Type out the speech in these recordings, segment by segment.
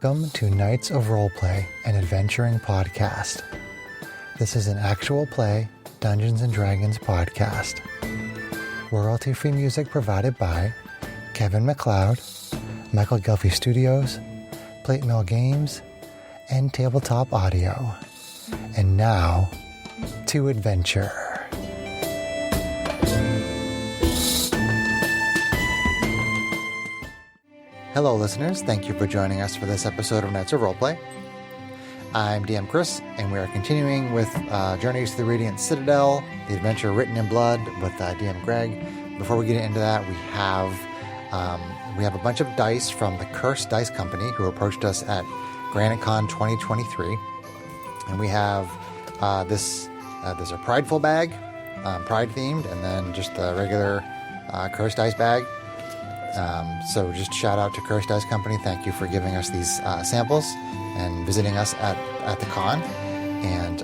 Welcome to Knights of Roleplay, an adventuring podcast. This is an actual play Dungeons & Dragons podcast. Royalty-free music provided by Kevin MacLeod, Michael Gelfie Studios, Plate Mill Games, and Tabletop Audio. And now, to adventure. Hello listeners, thank you for joining us for this episode of Knights of Roleplay. I'm DM Chris, and we are continuing with Journeys to the Radiant Citadel, the adventure written in blood with DM Greg. Before we get into that, we have a bunch of dice from the Cursed Dice Company who approached us at GraniteCon 2023. And we have there's a Prideful bag, Pride themed, and then just the regular Cursed Dice bag. So just shout out to Cursed Dice Company. Thank you for giving us these samples and visiting us at the con. And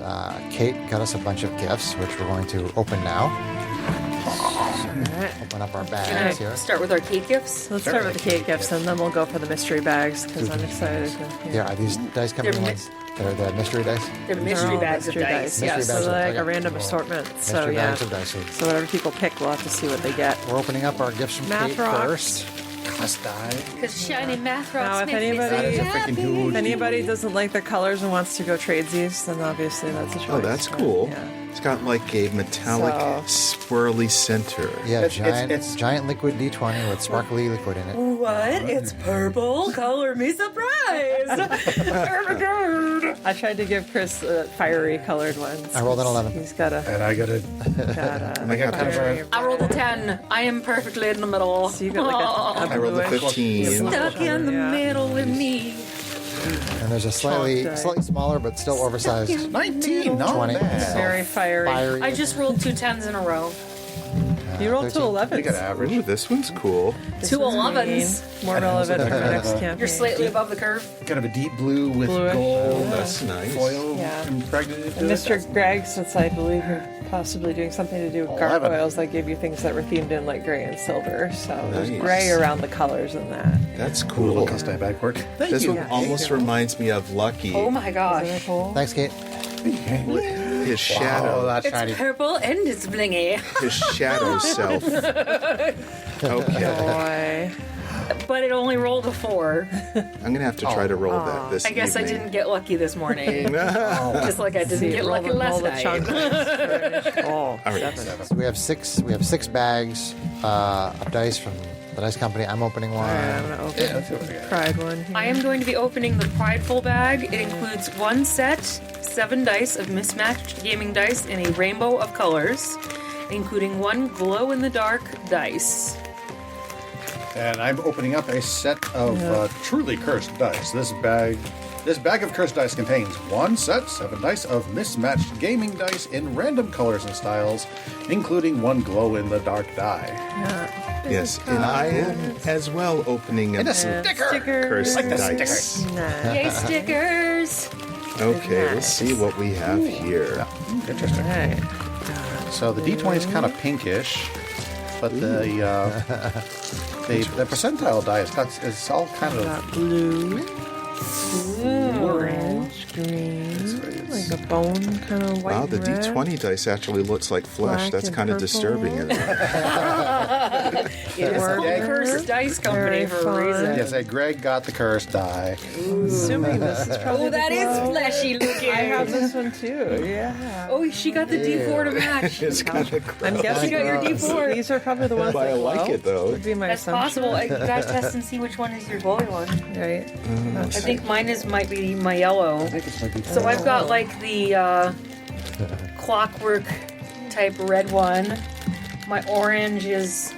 Kate got us a bunch of gifts, which we're going to open now. Open up our bags here. Start with our cake gifts? Let's start with the cake gifts, and then we'll go for the mystery bags, because I'm excited. Yeah, are these Dice Company ones? They're the mystery dice? They're mystery bags of dice. Yeah, Mystery so bags they're like of- a random assortment. So Mystery yeah. bags of dice. So whatever people pick, we'll have to see what they get. We're opening up our gifts from Math Kate rocks. first. Cuss die. Because shiny math Now, rocks if make me so anybody- That is a freaking huge If anybody doesn't like the colors and wants to go tradesies, then obviously that's a choice. Oh, that's but, cool. Yeah. It's got like a metallic, swirly center. Yeah, It's- giant liquid D20 with sparkly liquid in it. What? It's purple? Color me surprised! I tried to give Chris fiery colored ones. I rolled an 11. He's got a... And I got a. I got fiery- I rolled a 10. I am perfectly in the middle. So you got like a I rolled a bluish- 15. Stuck in the Yeah. middle with me. And there's a slightly smaller but still oversized 19, not 20. bad. Very fiery. I just rolled 2 10s in a row. You rolled 2 11s. You got average. Ooh, this one's cool. 2 11s. More relevant for our next campaign. You're slightly above the curve. Kind of a deep blue with Bluish. gold. That's nice. Foil Yeah. impregnated. And Mr. Gregg, since I believe you're possibly doing something to do with 11. gargoyles, I gave you things that were themed in like gray and silver. So there's Nice. gray around the colors in that. That's Cool. cool. Cuss die bag work. Thank This you. one almost reminds me of Lucky. Oh my gosh. Isn't that cool? Thanks, Kate. His shadow. Oh, that's It's shiny. purple and it's blingy. His shadow self. Okay. Boy. But it only rolled a 4. I'm gonna have to try to roll that this I guess I evening. didn't get lucky this morning. Just like I didn't See, get roll lucky the- last roll the night. chunk. Oh, All right. 7. So we have six bags of dice from the Dice Company. I'm opening one. I'm going to open the Pride one here. I am going to be opening the Prideful bag. It includes 1 set, 7 dice of mismatched gaming dice in a rainbow of colors, including 1 glow-in-the-dark dice. And I'm opening up a set of truly cursed dice. This bag of cursed dice contains 1 set, 7 dice of mismatched gaming dice in random colors and styles, including 1 glow-in-the-dark die. Yes, and I am as well opening a Sticker. cursed Like the dice. Nice. Yay, stickers! Okay, let's see what we have here. Interesting. Right. So the D20 is kind of pinkish, but the percentile die is all kind of Got blue, orange, green, like a bone kind of white. Wow, the red. D20 dice actually looks like flesh. Black That's and kind of purple. disturbing. Isn't it? It is called Yeah. Cursed Dice Company Very for a fun. reason. yes. Greg got the cursed die. Assuming this is probably Oh, that the is glow. fleshy looking. I have this one too. Yeah. Oh, she got the D4 to match. It's kind of I'm guessing You got your D4. These are probably the ones But I that like glow, it, though. Would be my That's assumption. possible. You guys test and see which one is your glowy one. Right. I think mine might be my yellow. So I've got like the clockwork type red one. My orange is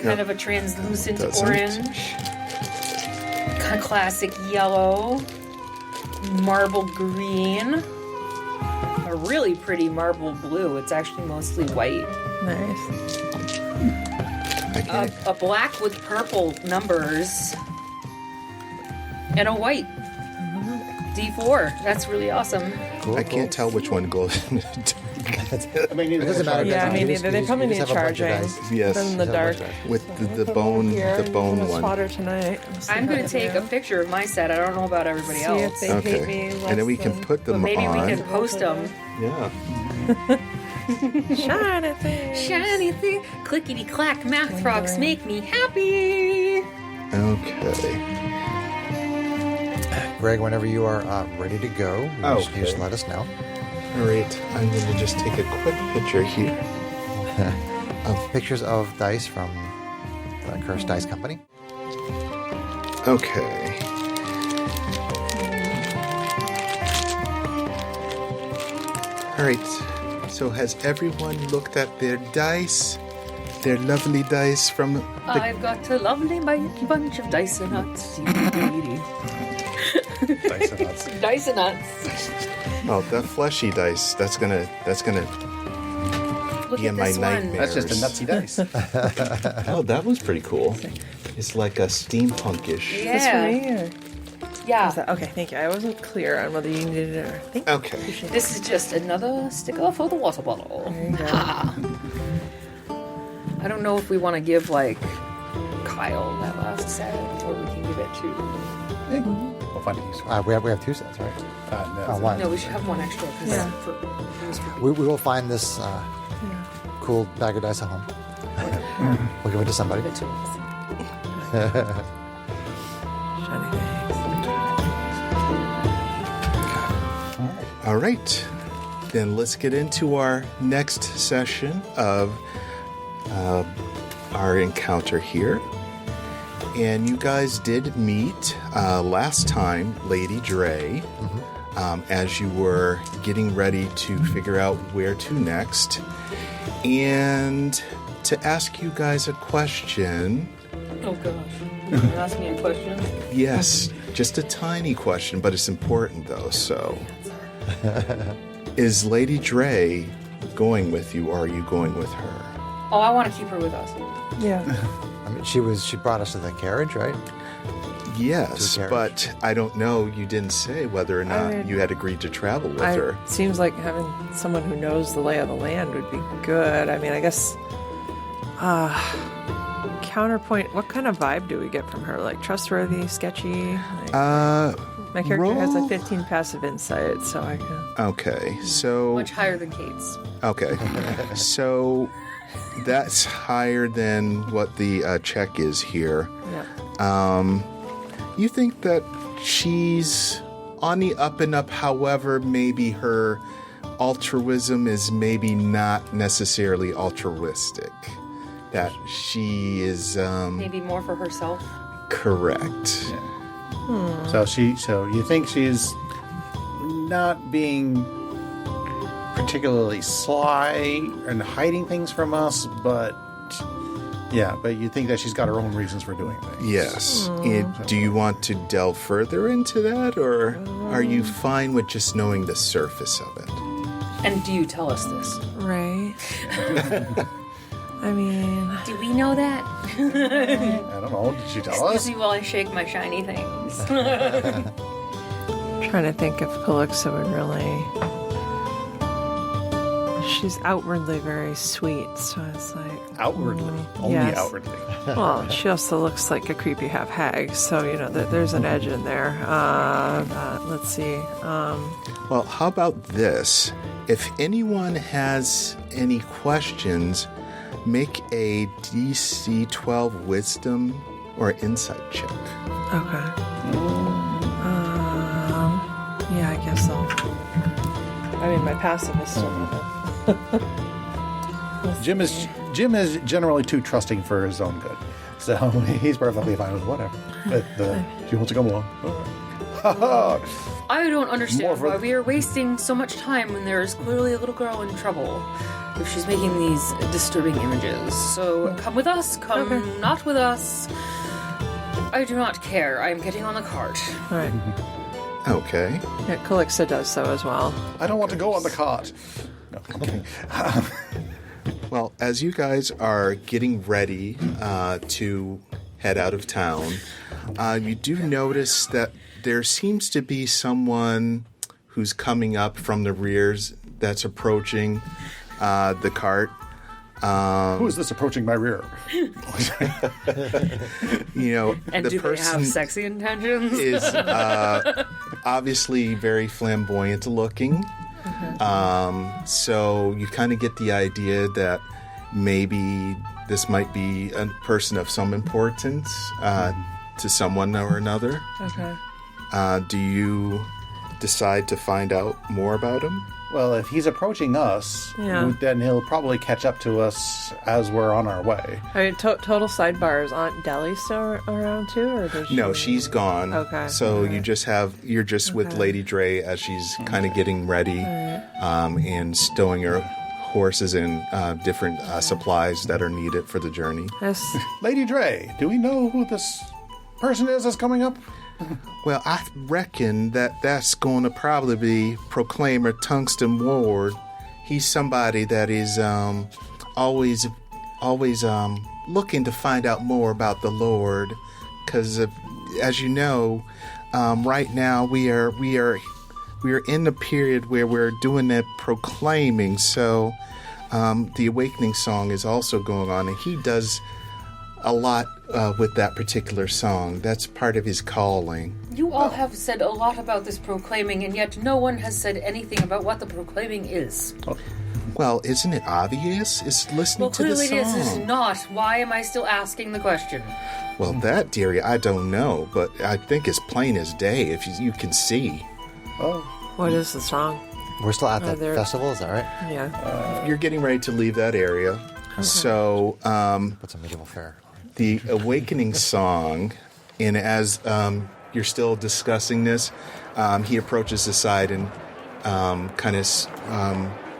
kind of a translucent Doesn't. orange. Kind of classic yellow. Marble green. A really pretty marble blue. It's actually mostly white. Nice. I can't. A black with purple numbers. And a white. D4. That's really awesome. Cool, I can't tell which one glows. I mean, It doesn't matter. Yeah, me You neither. They probably you just need have a bunch of charging. dice. Yes. Put 'em in the Just have a bunch dark. of dice. With the bone one. Spotter tonight. I'm going to take a picture of my set. I don't know about everybody See else. if they Okay. hate me less And then we can than- put them Maybe on. we can post them. Yeah. Shiny thing. Shiny thing, clickety clack, math rocks make me happy. Okay. Greg, whenever you are ready to go, you just Okay. let us know. All right. I'm going to just take a quick picture here. Pictures of dice from the Cursed Dice Company. Okay. All right. So has everyone looked at their dice? Their lovely dice from the... I've got a lovely bunch of dice and nuts. Dice and nuts. Dice and nuts. Oh, that fleshy dice. That's gonna Look be at in my this one. nightmares. That's just a nutsy dice. Oh, that was pretty cool. It's like a steampunkish. This Yeah. one here. Yeah. Is that, okay, thank you. I wasn't clear on whether you needed it or thank you. Okay. This is just another sticker for the water bottle. There you go. Ha. I don't know if we want to give, like, Kyle that last set, or we can give it to... We'll find a use for it. We have two sets, right? No, one. No, we should have one extra, because Yeah. it was for We will find this cool bag of dice at home. We'll give it to somebody. give it to us. Shiny things. All right. Then let's get into our next session of our encounter here. And you guys did meet last time, Lady Dre, as you were getting ready to figure out where to next. And to ask you guys a question. Oh, gosh. You're gonna ask me a question? Yes, just a tiny question, but it's important though. So, is Lady Dre going with you, or are you going with her? Oh, I want to keep her with us. Yeah. I mean, she brought us to the carriage, right? Yes, To the but I don't know. You didn't say whether or not mean, you had agreed to travel with her. Seems like having someone who knows the lay of the land would be good. I mean, I guess. Counterpoint. What kind of vibe do we get from her? Like trustworthy, sketchy? Like, my character has a roll- 15 passive insight, so I can. Okay, so Much higher than Kate's. okay, so that's higher than what the check is here. Yeah. You think that she's on the up and up, however, maybe her altruism is maybe not necessarily altruistic. That she is Maybe more for herself. correct. So you think she's not being particularly sly and hiding things from us, but you think that she's got her own reasons for doing things. Yes. And do you want to delve further into that, or are you fine with just knowing the surface of it? And do you tell us this? Right. I mean, Do we know that? I don't know. Did she tell Excuse us? me while I shake my shiny things. trying to think if Calixa would really. She's outwardly very sweet, so it's like. Outwardly. Only yes. outwardly. Well, she also looks like a creepy half hag, so you know there's an edge in there. Let's see. Well, how about this? If anyone has any questions, make a DC 12 wisdom or insight check. Okay. Yeah, I guess so. I mean, my passive is still. Jim is generally too trusting for his own good, so he's perfectly fine with whatever. But she wants to come along. I don't More understand for- why we are wasting so much time when there is clearly a little girl in trouble if she's making these disturbing images. So come with us, come not with us. I do not care. I am getting on the cart. All right. Okay. Yeah, Calixa does so as well. I don't want to go on the cart. No, I'm kidding. Well, as you guys are getting ready to head out of town, you do notice that there seems to be someone who's coming up from the rears that's approaching the cart. Who is this approaching my rear? You know, And the do they person have sexy intentions? is obviously very flamboyant looking. So you kind of get the idea that maybe this might be a person of some importance to someone or another. Okay. Do you decide to find out more about him? Well, if he's approaching us, Yeah. then he'll probably catch up to us as we're on our way. I mean, total sidebar, is Aunt Deli still around too, or does she? No, she's gone. Okay. So you're just with Lady Dre as she's kind of getting ready and stowing her horses and different supplies that are needed for the journey. Yes. Lady Dre, do we know who this person is that's coming up? Well, I reckon that's going to probably be Proclaimer Tungsten Ward. He's somebody that is always looking to find out more about the Lord, because as you know, right now we are in the period where we're doing that proclaiming. So the Awakening song is also going on, and he does a lot with that particular song. That's part of his calling. You all have said a lot about this proclaiming, and yet no one has said anything about what the proclaiming is. Well, isn't it obvious? It's listening Well, to the clearly song. this is not. Why am I still asking the question? Well, that, dearie, I don't know, but I think it's plain as day if you can see. Oh, What is the song? We're still at the there- festival, is that right? Yeah. You're getting ready to leave that area. So, What's a medieval fair? the Awakening song, and as you're still discussing this, he approaches the side and kind of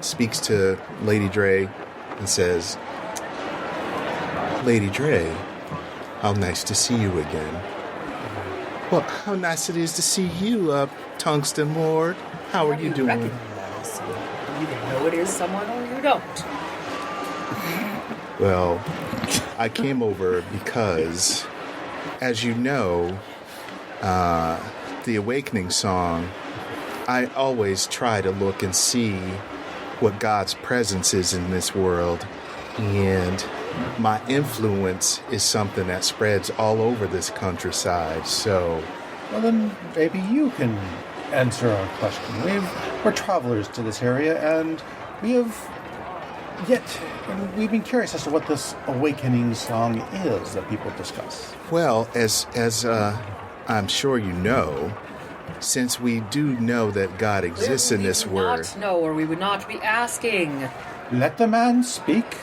speaks to Lady Dre and says, Lady Dre, how nice to see you again. Well, how nice it is to see you, Tungsten Ward. How are you doing? Recognize you. You know it is someone or you don't. Well, I came over because, as you know, the Awakening song, I always try to look and see what God's presence is in this world. And my influence is something that spreads all over this countryside. So, well then maybe you can answer our question. We're travelers to this area, and we've been curious as to what this Awakening song is that people discuss. well, as I'm sure you know, since we do know that God exists in this We do world. not know, or we would not be asking. Let the man speak.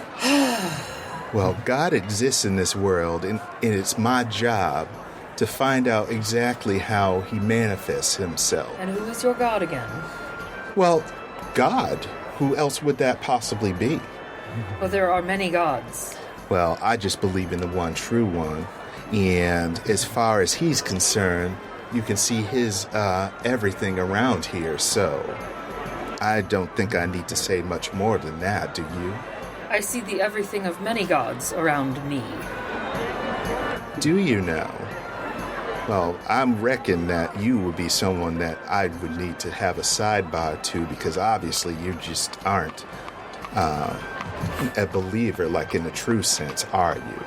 Well, God exists in this world, and it's my job to find out exactly how he manifests himself. And who is your god again? Well, God. Who else would that possibly be? Well, there are many gods. Well, I just believe in the one true one. And as far as he's concerned, you can see his everything around here. So I don't think I need to say much more than that, do you? I see the everything of many gods around me. Do you now? Well, I'm reckon that you would be someone that I would need to have a sidebar to, because obviously you just aren't a believer, like in the true sense, are you?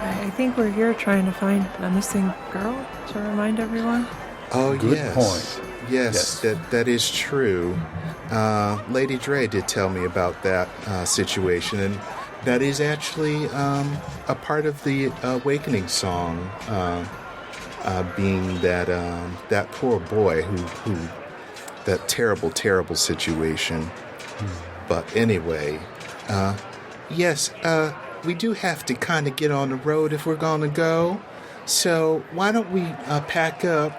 I think we're here trying to find a missing girl, to remind everyone. Oh, Good yes. point. Yes, that is true. Lady Dre did tell me about that situation, and that is actually a part of the Awakening song, being that poor boy who that terrible situation. But anyway, yes, we do have to kind of get on the road if we're going to go. So why don't we pack up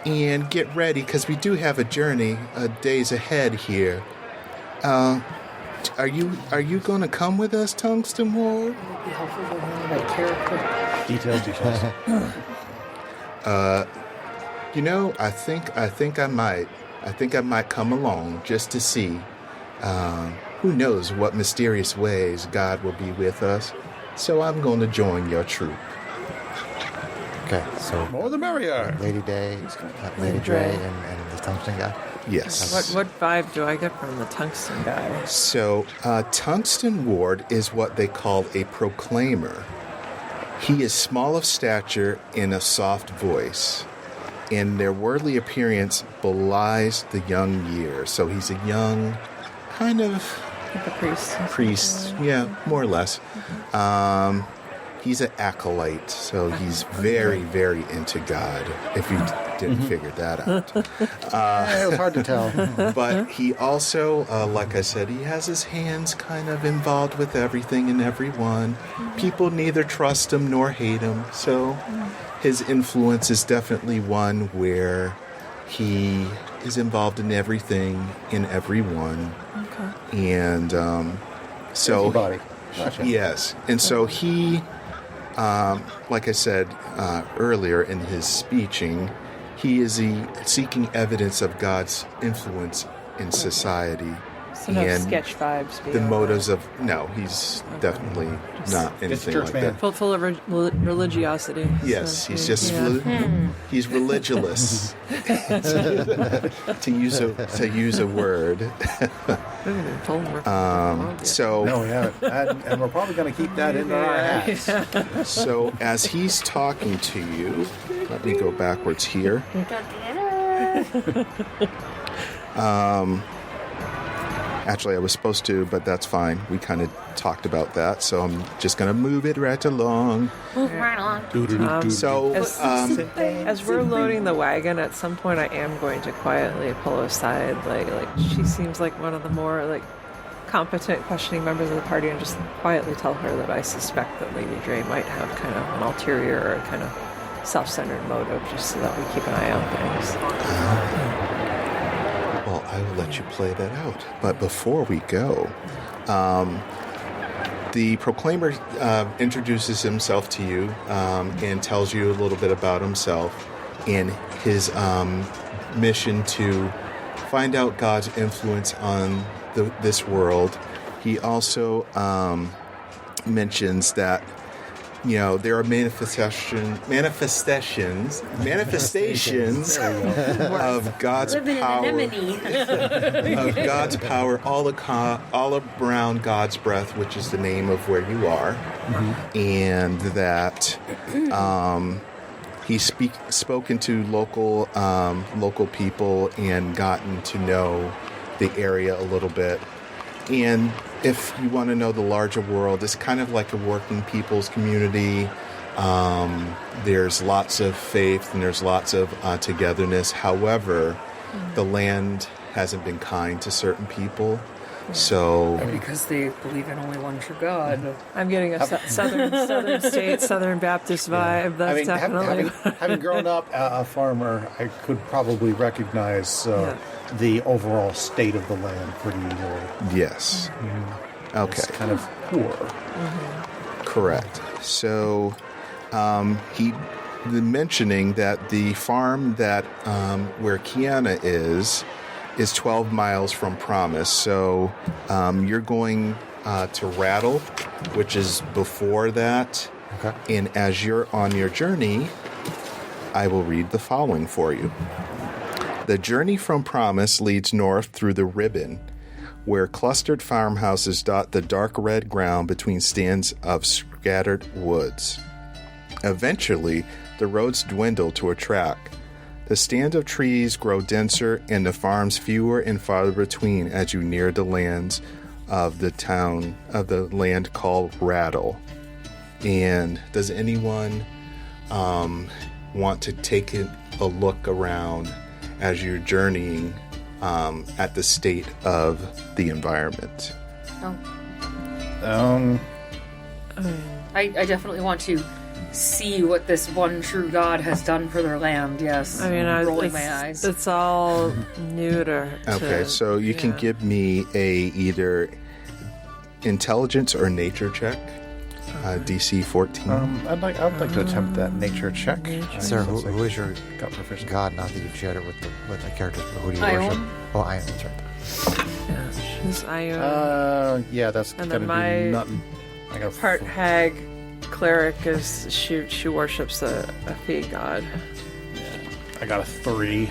and get ready, because we do have a journey days ahead here. Are you going to come with us, Tungsten Ward? It would be helpful to know my character. Details. You know, I think I might. I think I might come along just to see. Who knows what mysterious ways God will be with us. So I'm going to join your troop. Okay, so More the merrier. Lady Day, Lady Dre, and the tungsten guy. Yes. What vibe do I get from the tungsten guy? So, Tungsten Ward is what they call a proclaimer. He is small of stature and a soft voice, and their worldly appearance belies the young years. So he's a young, kind of Like a priest, yeah, more or less. He's an acolyte, so he's very, very into God, if you didn't figure that out. It was hard to tell. But he also, like I said, he has his hands kind of involved with everything and everyone. People neither trust him nor hate him, so his influence is definitely one where he is involved in everything and everyone. Okay. And so... Busybody. Gotcha. Yes. And so he, like I said earlier in his speeching, he is seeking evidence of God's influence in society. So no sketch vibes. The motives of... No, he's definitely not anything church like man. that. Full of religiosity. Yes, So, he's just he's religious to use a word. So No, we haven't. And we're probably going to keep that in our hats. So as he's talking to you, let me go backwards here. Actually, I was supposed to, but that's fine. We kind of talked about that, so I'm just going to move it right along. Move right on. So, As we're loading the wagon, at some point I am going to quietly pull aside. Like she seems like one of the more competent questioning members of the party, and just quietly tell her that I suspect that Lady Dre might have kind of an ulterior or kind of self-centered motive, just so that we keep an eye on things. well, I will let you play that out. But before we go, the Proclaimer introduces himself to you and tells you a little bit about himself and his mission to find out God's influence on this world. He also mentions that there are manifestations of God's power, of God's power all around God's breath, which is the name of where you are, and that he's spoken to local people and gotten to know the area a little bit. And if you want to know the larger world, it's kind of like a working people's community. There's lots of faith and there's lots of togetherness. However, the land hasn't been kind to certain people. So Because they believe in only one true God. I'm getting a southern state, Southern Baptist vibe. That's definitely. Having grown up a farmer, I could probably recognize the overall state of the land pretty easily. yes. Okay. It's kind of poor. Correct. So, he mentioning that the farm that where Kiana is 12 miles from Promise. So, you're going to Rattle, which is before that. Okay. And as you're on your journey, I will read the following for you. The journey from Promise leads north through the ribbon, where clustered farmhouses dot the dark red ground between stands of scattered woods. Eventually, the roads dwindle to a track. The stand of trees grow denser and the farms fewer and farther between as you near the lands of the land called Rattle. And does anyone want to take a look around as you're journeying at the state of the environment? I definitely want to see what this one true God has done for their land. Yes. I mean, rolling my eyes. It's all new to. Okay, so you can give me a either intelligence or nature check. DC 14. I'd like to attempt that nature check. Sir, who is your got proficient? God? Not that you've shared it with the characters, but who do you Ion. worship? Oh, Ion, that's right. She's Ion. Yeah, that's And gonna then my be nothing. I got part hag, cleric is she worships a fey god. I got a 3.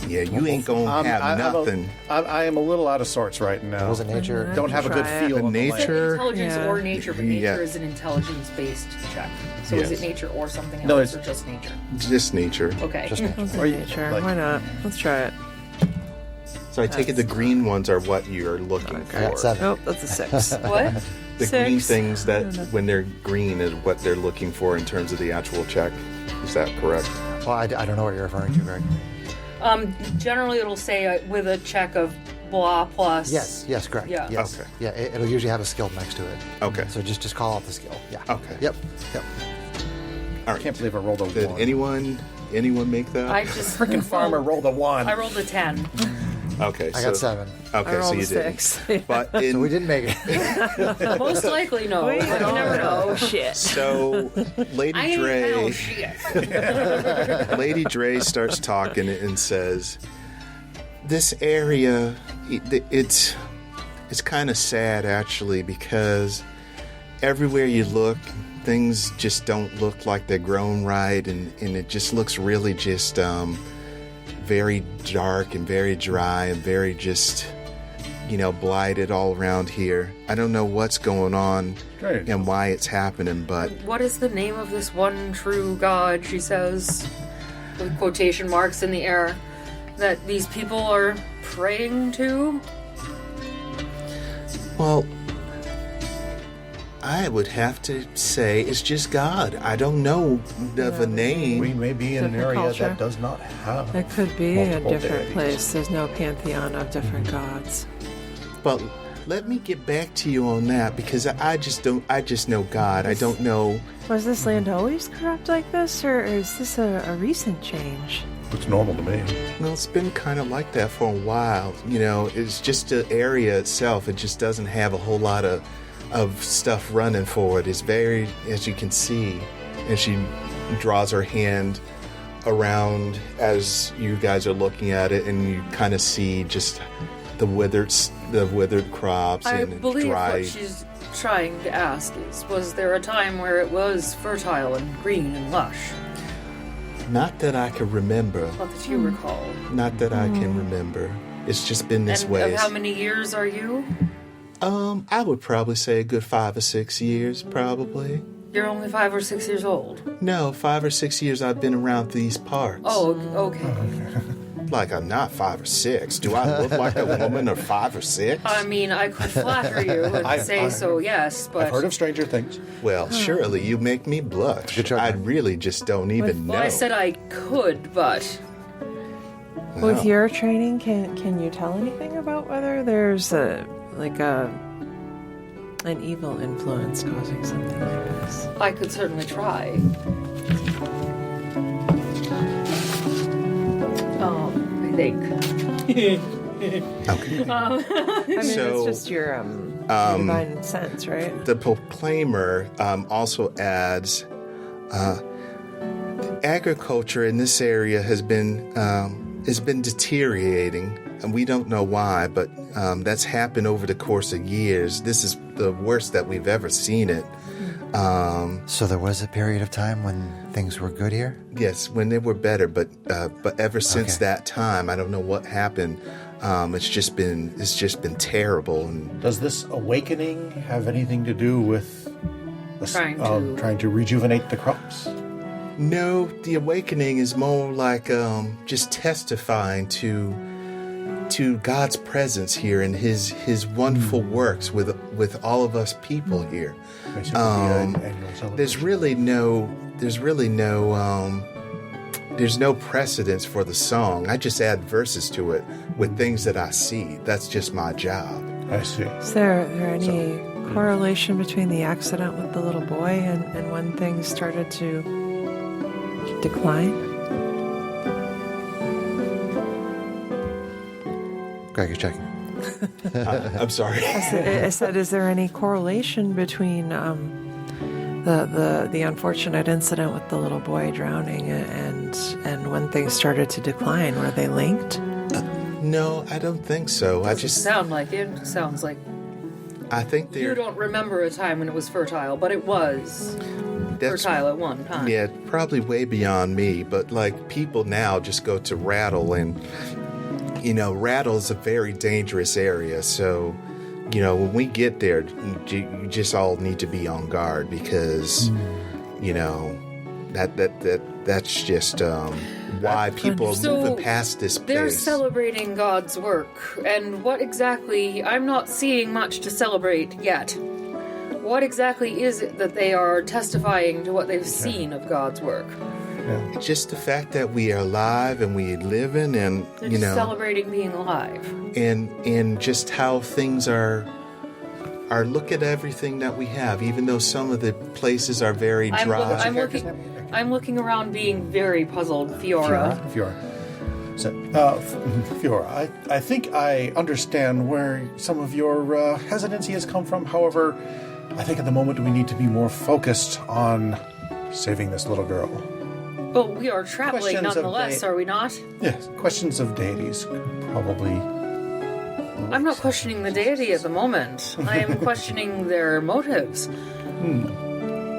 Yeah, you ain't gonna have nothing. I am a little out of sorts right now. Was it nature? Don't have a good Try it. feel. The of the land. nature- Intelligence Yeah. or nature, but nature is an intelligence-based check. So is Yes. it nature or something else, No, or it's- just nature? Just nature. Okay. Just nature. Let's do Are you- nature. like- Why not? Let's try it. So I take it the green ones are what you're looking I got for. 7. Nope, that's a 6. What? The green 6. things that when they're green is what they're looking for in terms of the actual check. Is that correct? Well, I don't know what you're referring to, Greg. Generally, it'll say with a check of blah plus. Yes, correct. Yeah. Yes. Okay. Yeah, it'll usually have a skill next to it. Okay. So just call out the skill. Yeah. Okay. Yep. All I right. can't believe I rolled a Did 1. anyone make that? I just Freaking farmer rolled a 1. I rolled a 10. Okay. I got 7. Okay, I so rolled you a didn't. 6. But So we in, didn't make it. Most likely, no. We But you don't never know. know. Shit. so Lady I ain't Dre, hell shit. Lady Dre starts talking and says, "This area, it's kind of sad actually because everywhere you look, things just don't look like they're grown right, and it just looks really just very dark and very dry and very just, blighted all around here. I don't know what's going on Great. and why it's happening, but What is the name of this one true God, she says, with quotation marks in the air, that these people are praying to? well, I would have to say it's just God. I don't know of a name. We may be in an Different area culture. that does not have. It could be a multiple different deities. place. There's no pantheon of different gods. But let me get back to you on that because I just know God. I don't know. Was this land always corrupt like this, or is this a recent change? It's normal to me. Well, it's been kind of like that for a while. It's just the area itself. It just doesn't have a whole lot of stuff running for it. It's very, as you can see, and she draws her hand around as you guys are looking at it, and you kind of see just the withered crops I and believe dry. what she's trying to ask is, was there a time where it was fertile and green and lush? Not that I can remember. Not that you recall. Not that I can remember. It's just been this And way. of how many years are you? I would probably say a good 5 or 6 years, probably. You're only 5 or 6 years old. No, 5 or 6 years I've been around these parts. Oh, okay. Like I'm not 5 or 6. Do I look like a woman of 5 or 6? I mean, I could flatter you and say so, yes, but I've heard of Stranger Things. Well, surely you make me blush. Good job. I really just don't even know. well, I said I could, but With your training, can you tell anything about whether there's an evil influence causing something like this? I could certainly try. I think. Okay. I mean, So, it's just your divine sense, right? The proclaimer also adds agriculture in this area has been deteriorating, and we don't know why, but that's happened over the course of years. This is the worst that we've ever seen it. So there was a period of time when things were good here? Yes, when they were better, but ever since Okay. that time, I don't know what happened. It's just been terrible, and Does this awakening have anything to do with Trying to- rejuvenate the crops? no, the awakening is more like just testifying to God's presence here and His wonderful works with all of us people here. Basically, an annual celebration. There's no precedence for the song. I just add verses to it with things that I see. That's just my job. I see. Is there any correlation between the accident with the little boy and when things started to decline? Greg, you're checking. I'm sorry. I said, is there any correlation between the unfortunate incident with the little boy drowning and when things started to decline? Were they linked? No, I don't think so. I just sound like it. Sounds like I think You they're don't remember a time when it was fertile, but it was fertile at one time. yeah, probably way beyond me. But like people now just go to Rattle, and Rattle is a very dangerous area. So when we get there, you just all need to be on guard because that's just why people are moving past this place. They're celebrating God's work, and what exactly? I'm not seeing much to celebrate yet. What exactly is it that they are testifying to what they've seen of God's work? Just the fact that we are alive and we living, and They're just celebrating being alive, and just how things are. Look at everything that we have, even though some of the places are very dry. I'm looking around, being very puzzled. Fiora. So, Fiora, I think I understand where some of your hesitancy has come from. However, I think at the moment we need to be more focused on saving this little girl. But we are traveling Questions of nonetheless, are we not? Yes, questions of deities probably. I'm not questioning the deity at the moment. I am questioning their motives.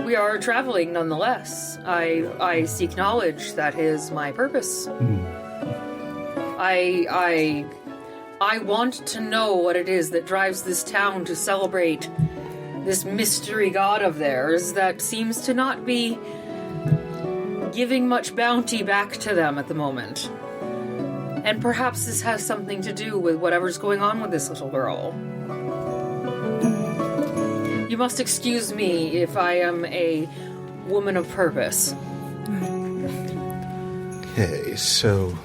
We are traveling nonetheless. I seek knowledge. That is my purpose. I want to know what it is that drives this town to celebrate this mystery god of theirs that seems to not be giving much bounty back to them at the moment. And perhaps this has something to do with whatever's going on with this little girl. You must excuse me if I am a woman of purpose. Okay, so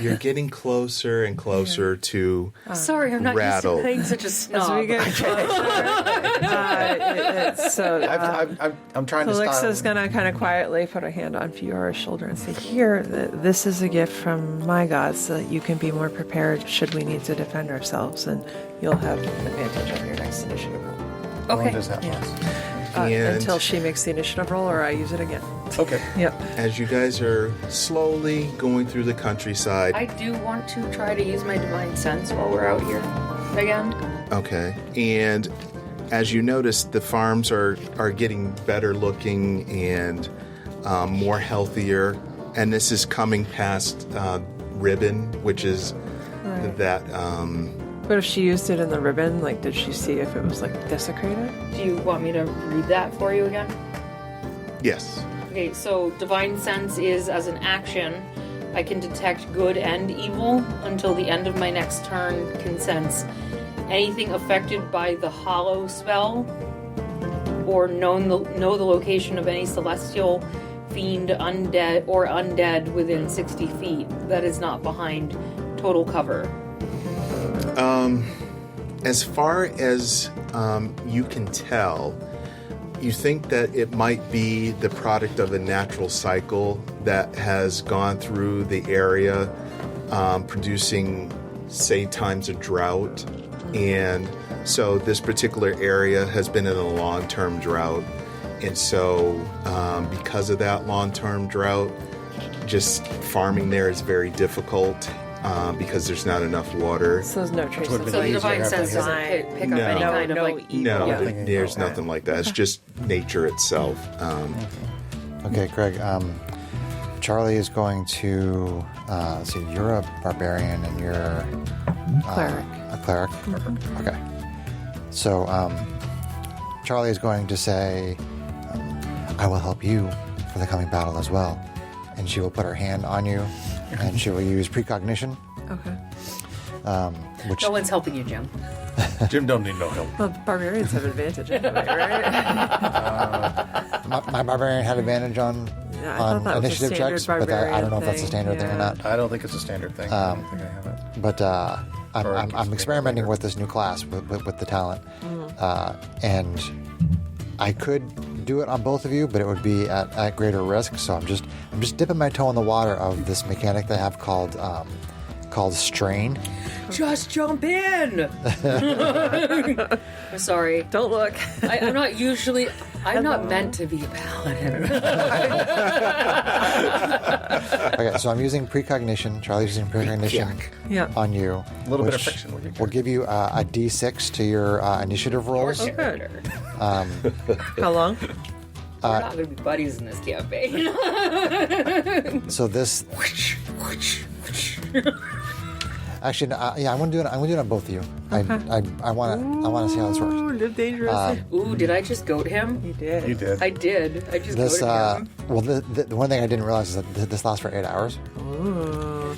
you're getting closer and closer to Sorry, I'm not Rattle. used to playing such a snob. As we get closer, I'm trying to Alexa's style. going to kind of quietly put a hand on Fiora's shoulder and say, here, this is a gift from my god so that you can be more prepared should we need to defend ourselves, and you'll have an advantage on your next initiative roll. How long Okay. does that last? And- Until she makes the initiative roll or I use it again. Okay. Yep. as you guys are slowly going through the countryside. I do want to try to use my divine sense while we're out here again. Okay, and as you notice, the farms are getting better looking and more healthier. And this is coming past Ribbon, which is Right. that. But if she used it in the ribbon, like, did she see if it was, like, desecrated? Do you want me to read that for you again? Yes. Okay, so divine sense is as an action. I can detect good and evil until the end of my next turn. Can sense anything affected by the hollow spell, or know the location of any celestial, fiend, undead within 60 feet that is not behind total cover. As far as you can tell, you think that it might be the product of a natural cycle that has gone through the area, producing, say, times of drought. And so this particular area has been in a long-term drought. And so because of that long-term drought, just farming there is very difficult because there's not enough water. So there's no trace Would of be So the easier divine if sense they- doesn't pick up No. any kind of No like evil. No, Yeah. there's nothing like that. It's just nature itself. Okay, Craig. Charlie is going to. So you're a barbarian and you're cleric. a cleric. Okay. So Charlie is going to say, "I will help you for the coming battle as well," and she will put her hand on you, and she will use precognition, Okay. which No one's helping you, Jim. Jim don't need no help. Well, barbarians have advantage anyway, right? my barbarian had advantage on Yeah, I thought that was a initiative standard checks, but I don't know if that's a thing, standard thing or yeah. not. I don't think it's a standard thing. I don't think I have it. But Or I'm experimenting with this new class with the talent, and I could do it on both of you, but it would be at greater risk. So I'm just dipping my toe in the water of this mechanic they have called strain. Just jump in! I'm sorry. Don't look. I'm not usually... I'm not meant to be a paladin. Okay, so I'm using precognition. Charlie's using precognition Yeah. on you. A little bit of which friction with your will give you a D6 to your initiative rolls. Oh, good. Um, How long? We're not going to be buddies in this campaign. so this, actually, no, yeah, I'm gonna do it. I'm gonna do it on both of you. I want to see how this works. Ooh, live dangerous. Ooh, did I just goat him? You did. You did. I did. I just This, goated him. well, the one thing I didn't realize is that this lasts for 8 hours. Ooh.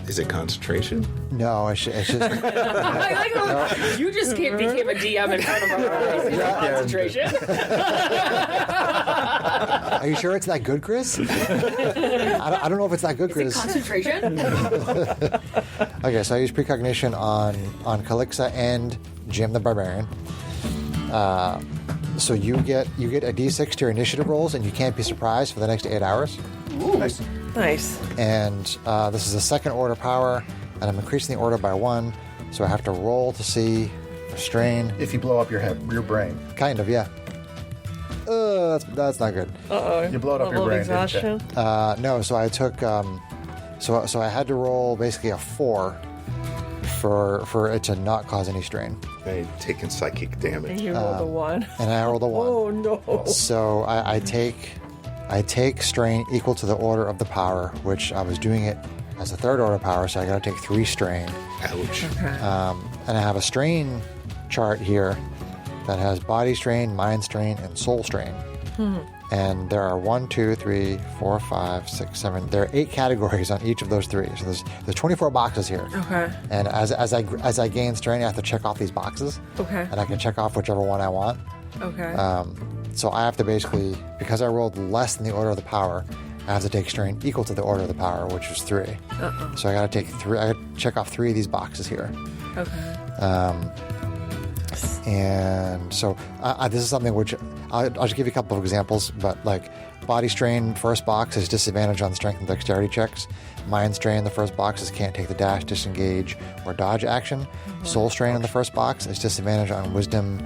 Is it concentration? No, it's just I like how you just became a DM in front of our eyes. Concentration. Are you sure it's that good, Chris? I don't know if it's that good, Is it Chris. concentration? Okay, so I use precognition on Calixa and Jim the Barbarian. So you get a D6 to your initiative rolls, and you can't be surprised for the next 8 hours. Ooh. Nice. Nice. And this is a second order power, and I'm increasing the order by 1, so I have to roll to see for strain. If you blow up your brain. Kind of, yeah. That's not good. Uh-oh. You blowed up your Level of brain, didn't you? exhaustion. No, so I took so I had to roll basically a 4 for it to not cause any strain, I've taken psychic And damage. you rolled a 1. and I rolled a 1. Oh, no. So I take strain equal to the order of the power, which I was doing it as a third order power, so I got to take 3 strain. Ouch. Okay. And I have a strain chart here that has body strain, mind strain, and soul strain. And there are 1, 2, 3, 4, 5, 6, 7. There are 8 categories on each of those 3. So there's 24 boxes here. Okay. And as I gain strain, I have to check off these boxes, Okay. and I can check off whichever one I want. Okay. So I have to basically, because I rolled less than the order of the power, I have to take strain equal to the order of the power, which was 3. Uh-oh. So I got to take 3. I got to check off 3 of these boxes here. Okay. And so this is something which I'll just give you a couple of examples, but like body strain, first box is disadvantage on strength and dexterity checks. Mind strain, the first box is can't take the dash, disengage, or dodge action. Soul strain in the first box is disadvantage on wisdom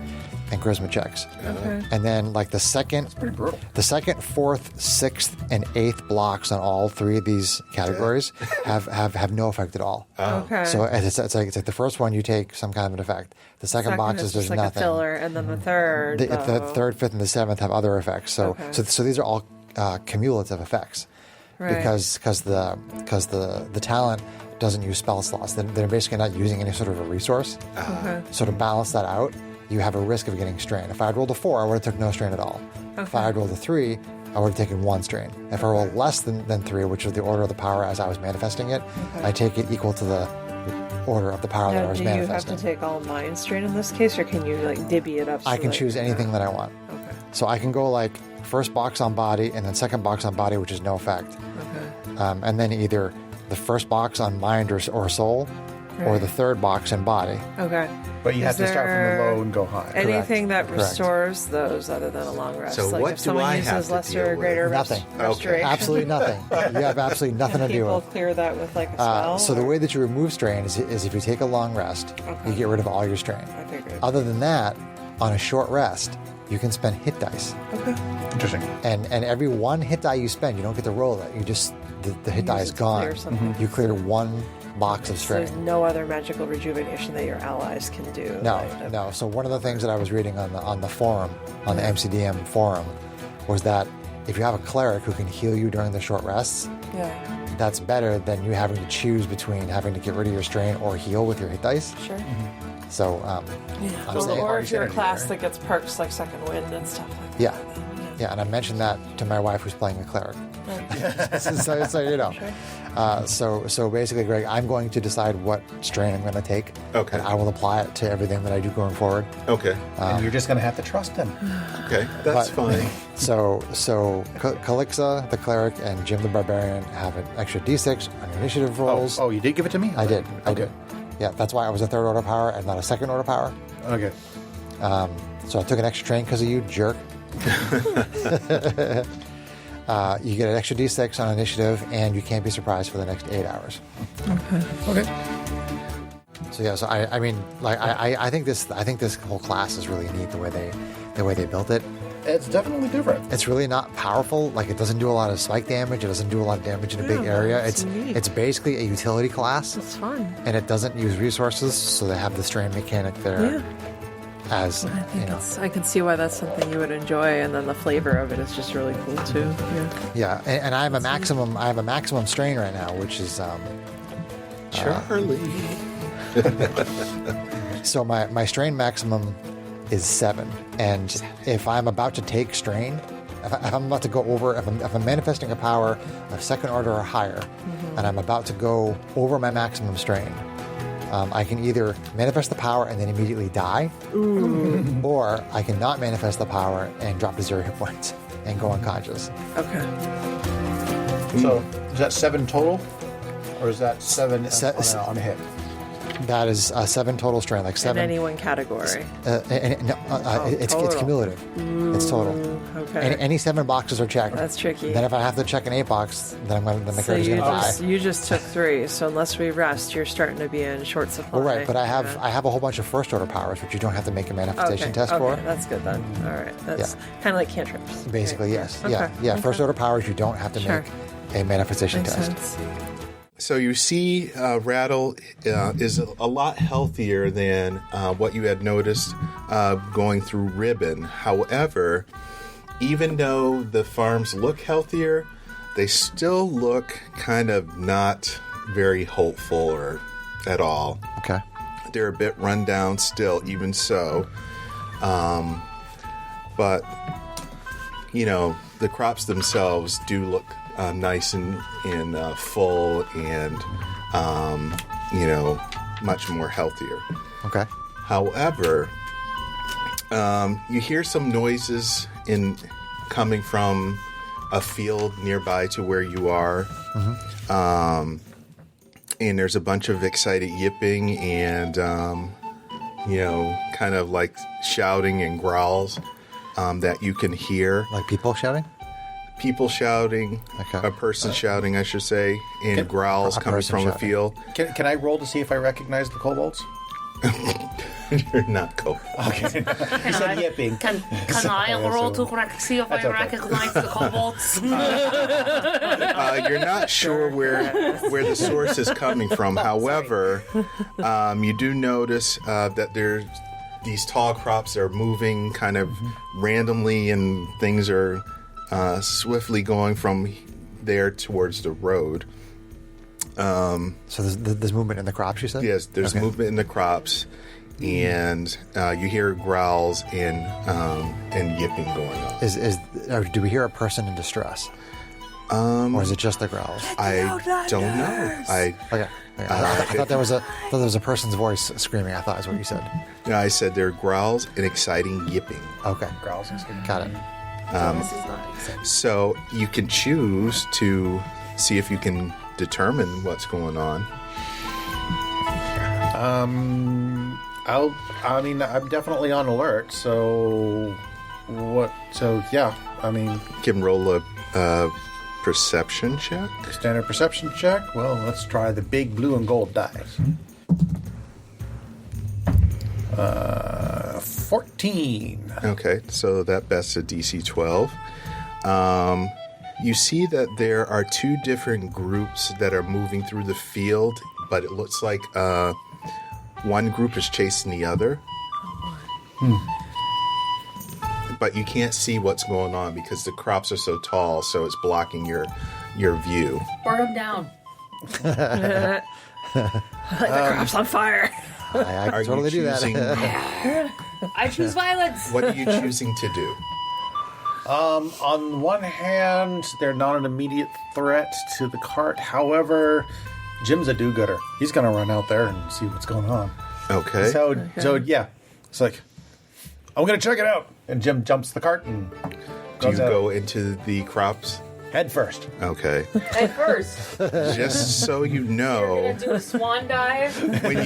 and charisma checks. Okay. And then like the second, Pretty brutal. the second, fourth, sixth, and eighth blocks on all 3 of these categories have no effect at all. Okay. So it's like the first one you take some kind of an effect. The second box is just there's like nothing. a filler, and then the third. The third, fifth, and the seventh have other effects. So Okay. so these are all cumulative effects, Right. because the talent doesn't use spell slots. They're basically not using any sort of a resource. Okay. So to balance that out, you have a risk of getting strain. If I had rolled a 4, I would have took no strain at all. If I had rolled a 3, I would have taken 1 strain. If I rolled less than 3, which is the order of the power as I was manifesting it, I take it equal to the order of the power that I Now, was do you have manifesting. to take all mind strain in this case, or can you like divvy it up? I so can that- choose anything that I want. Okay. So I can go like first box on body and then second box on body, which is no effect. Okay. And then either the first box on mind or soul, or Right. the third box in body. Okay. But you Is have to start from the there low and go high. Anything that Correct. restores those other than a long rest. So like what if do someone I uses have to lesser deal or with? greater Nothing. restoration. Absolutely nothing. You have absolutely nothing to do People with. clear that with like a spell. So the or- way that you remove strain is if you take a long rest, you get rid of all your strain. Okay, good. Other than that, on a short rest, you can spend hit dice. Okay. Interesting. And every 1 hit die you spend, you don't get to roll it. You just the hit die Use is it to clear gone. something. You clear 1 box of So strain. there's no other magical rejuvenation that your allies can do. No, like, no. So one of the things that I was reading on the forum, on the MCDM forum, was that if you have a cleric who can heal you during the short rests, Yeah. that's better than you having to choose between having to get rid of your strain or heal with your hit dice. Sure. So, I'm Or, saying, or if you're a energy class there. that gets perks like Second Wind and stuff like that. Yeah. then, yeah, and I mentioned that to my wife who's playing a cleric. so you know. So basically, Greg, I'm going to decide what strain I'm going to take. Okay. And I will apply it to everything that I do going forward. Okay. And you're just going to have to trust him. Okay. That's But- fine. So Calixa, the cleric, and Jim the Barbarian have an extra D6 on your initiative rolls. Oh, you did give it to me? I did. I Okay. did. Yeah, that's why I was a third order power and not a second order power. Okay. So I took an extra train because of you, jerk. You get an extra D6 on initiative, and you can't be surprised for the next 8 hours. Okay. So yeah, so I mean, like I think this whole class is really neat the way they built it. It's definitely different. It's really not powerful. Like, it doesn't do a lot of spike damage. It doesn't do a lot of damage in a big area. that's neat. It's basically a utility class, It's fun. and it doesn't use resources, so they have the strain mechanic there. Yeah. As I think you know, I can see why that's something you would enjoy, and then the flavor of it is just really cool too. Yeah. yeah, and I have a maximum. I have a maximum strain right now, which is Charlie. so my strain maximum is 7, and if I'm about to take strain, if I'm about to go over, if I'm manifesting a power of 2nd order or higher, and I'm about to go over my maximum strain, I can either manifest the power and then immediately die, or I can not manifest the power and drop to 0 hit points and go unconscious. Okay. So is that 7 total, or is that 7 on a hit? That is 7 total strain, like 7. In any one category. It's total. cumulative. It's total. Okay. Any 7 boxes are checked. That's tricky. Then if I have to check an 8 box, then my So character's you going to just, die. you just took 3, so unless we rest, you're starting to be in short supply. Well, right, but I have Yeah. a whole bunch of 1st order powers, which you don't have to make a manifestation test okay, for. that's good then. All right, that's kind of like cantrips. Basically, Right. yes. Okay. Yeah. Okay. 1st order powers, you don't have to Sure. make a manifestation Makes test. sense. So you see, Rattle is a lot healthier than what you had noticed going through Ribbon. However, even though the farms look healthier, they still look kind of not very hopeful or at all. Okay. They're a bit run down still, even so. But, you know, the crops themselves do look nice and full and, you know, much more healthier. Okay. However, you hear some noises coming from a field nearby to where you are. And there's a bunch of excited yipping and, you know, kind of like shouting and growls that you can hear. Like people shouting? People shouting, Okay. a person shouting, I should say, and growls a coming person from a shouting. field. Can I roll to see if I recognize the kobolds? You're not cool. Okay. You said yipping. Can I roll to see if I okay. recognize the kobolds? You're not sure where the source is coming from. However, you do notice that there's these tall crops are moving kind of randomly, and things are swiftly going from there towards the road. So there's movement in the crops, you said? Yes, there's Okay. movement in the crops, and you hear growls and yipping going on. Or do we hear a person in distress? Or is it just the growls? I don't know. Okay. I thought there was a person's voice screaming. I thought is what you said. I said there are growls and exciting yipping. Okay. Growls and screaming. Got it. This is not exactly. So you can choose to see if you can determine what's going on. I'm definitely on alert. So what? So yeah, I mean, You can roll a perception check. standard perception check. Well, let's try the big blue and gold dice. 14. Okay, so that bests a DC 12. You see that there are 2 different groups that are moving through the field, but it looks like one group is chasing the other. But you can't see what's going on because the crops are so tall, so it's blocking your view. Burn them down. The crop's on fire. I Are totally you do that. choosing, I choose violence. what are you choosing to do? On one hand, they're not an immediate threat to the cart. However, Jim's a do-gooder. He's going to run out there and see what's going on. Okay. So yeah, it's like, I'm going to check it out. And Jim jumps the cart and Do you goes out go into the crops? head first. Okay. At first, Just so you you're know, gonna do a swan dive when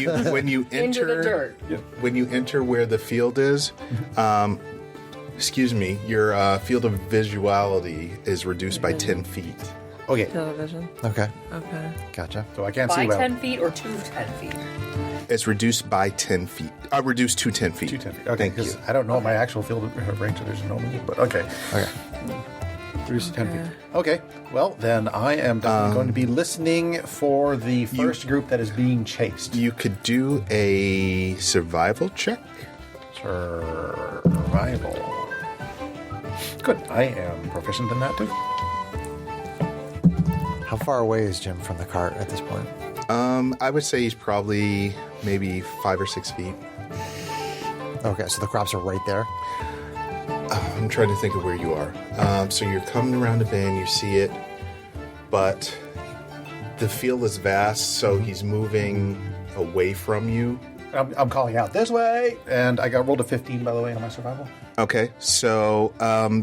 you enter into the dirt. when you enter where the field is, excuse me, your field of visuality is reduced by 10 feet. Okay, Television. Okay. Okay. Gotcha. so I can't By see well. 10 feet or to 10 feet. It's reduced by 10 feet. Reduced to 10 feet. 10 feet. Okay, Thank you. because I don't know what my actual field of range is normally, but okay. Okay. Reduce to 10 feet. Okay, well, then I am definitely going to be listening for the first group that is being chased. You could do a survival check. Survival. Good. I am proficient in that too. How far away is Jim from the cart at this point? I would say he's probably maybe 5 or 6 feet. Okay, so the crops are right there. I'm trying to think of where you are. So you're coming around a bend, you see it, but the field is vast, so he's moving away from you. I'm calling out this way, and I got rolled a 15, by the way, on my survival. Okay, so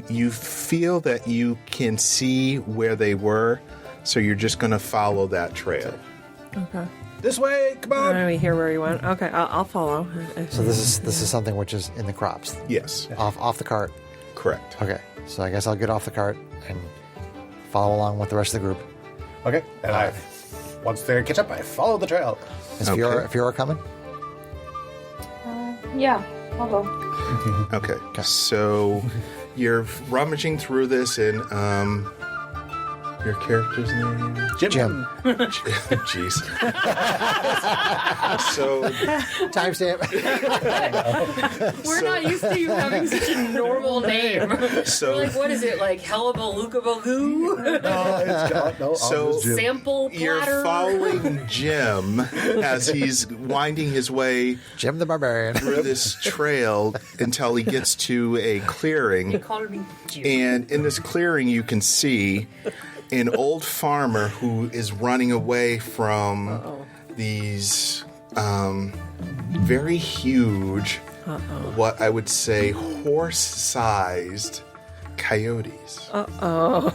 you feel that you can see where they were, so you're just going to follow that trail. Okay. This way, come on! Let me hear where you went. Okay, I'll follow. So this is something which is in the crops, Yes, off the cart. correct. Okay, so I guess I'll get off the cart and follow along with the rest of the group. Okay, and once they catch up, I follow the trail. Is Okay. Fiora coming? Yeah, I'll go. Okay, so you're rummaging through this, and your character's name? Jim. Jeez. So Timestamp. We're not used to you having such a normal name. So- We're like, what is it, like Hellabalookabaloo? So Sample platter? you're following Jim as he's winding his way Jim the Barbarian. through this trail until he gets to a clearing. He called me Jim. And in this clearing, you can see an old farmer who is running away from these very huge, what I would say, horse-sized coyotes. Wow.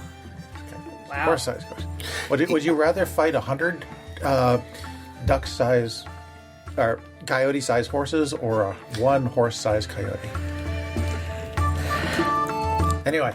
Horse size question. Would you rather fight 100 duck size or coyote size horses or a one horse size coyote? Anyway,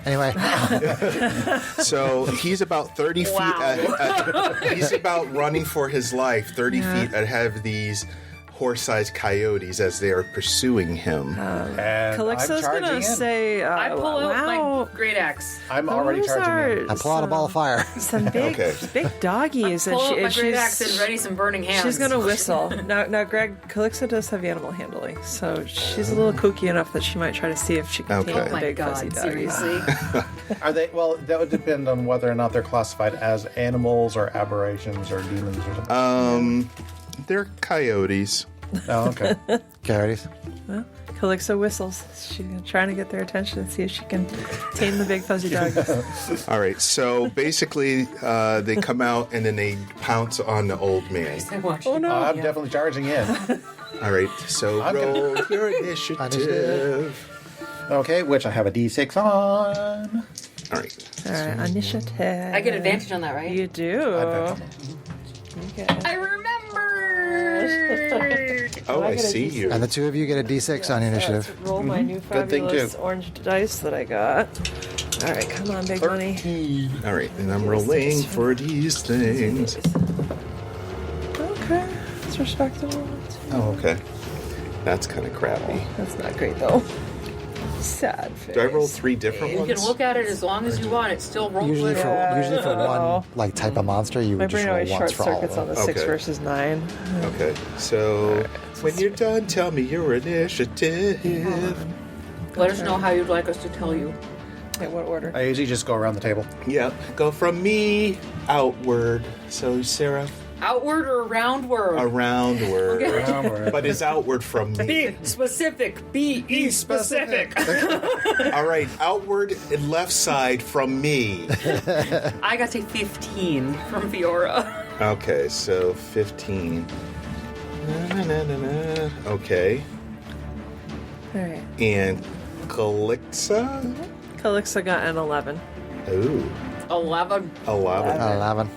So he's about 30 feet. He's about running for his life, 30 feet ahead of these horse-sized coyotes as they are pursuing him. and Calixto's I'm charging gonna in. say, I pull out wow, my great axe. I'm already those charging in. are I pull out a ball of fire. some big, Okay. big doggies, Pull out my and great axe and she's ready some burning hands. she's gonna whistle. Now, Greg, Calixto does have animal handling, so she's a little kooky enough that she might try to see if she can Okay. take Oh the my big fuzzy god, doggies. seriously? Are they? Well, that would depend on whether or not they're classified as animals or aberrations or demons or something. They're coyotes. Oh, okay. Coyotes. Calixto whistles. She's trying to get their attention and see if she can tame the big fuzzy doggies. All right, so basically they come out and then they pounce on the old man. Oh no! I'm definitely charging in. All right, so I'm roll your initiative. Okay, which I have a D6 on. All right. All right, initiative. I get advantage on that, right? You do. Okay. I remember. Oh, I get a see D6. you. And the two of you get a D6 on the initiative. Let's roll my new Good thing, fabulous too. orange dice that I got. All right, come on, big money. All right, and I'm rolling for these things. Okay, it's respectable. Oh, okay. That's kind of crappy. That's not great though. Sad face. Do I roll 3 different You ones? can look at it as long as you want. It still rolls Usually with for it. usually for one like type of monster, you My would just brain roll always once short for all of circuits on them. the 6 Okay. versus 9. Okay, so when you're done, tell me your initiative. Let us know how you'd like us to tell you. In what order? I usually just go around the table. Yeah, go from me outward. So Sarah, Outward or roundward? aroundward. Okay. But it's outward from me. Be specific. Be specific. All right, outward and left side from me. I got to 15 from Fiora. Okay, so 15. Na-na-na-na-na. Okay. All right. And Calixa? Calixto got an 11. Ooh, 11. 11. 11.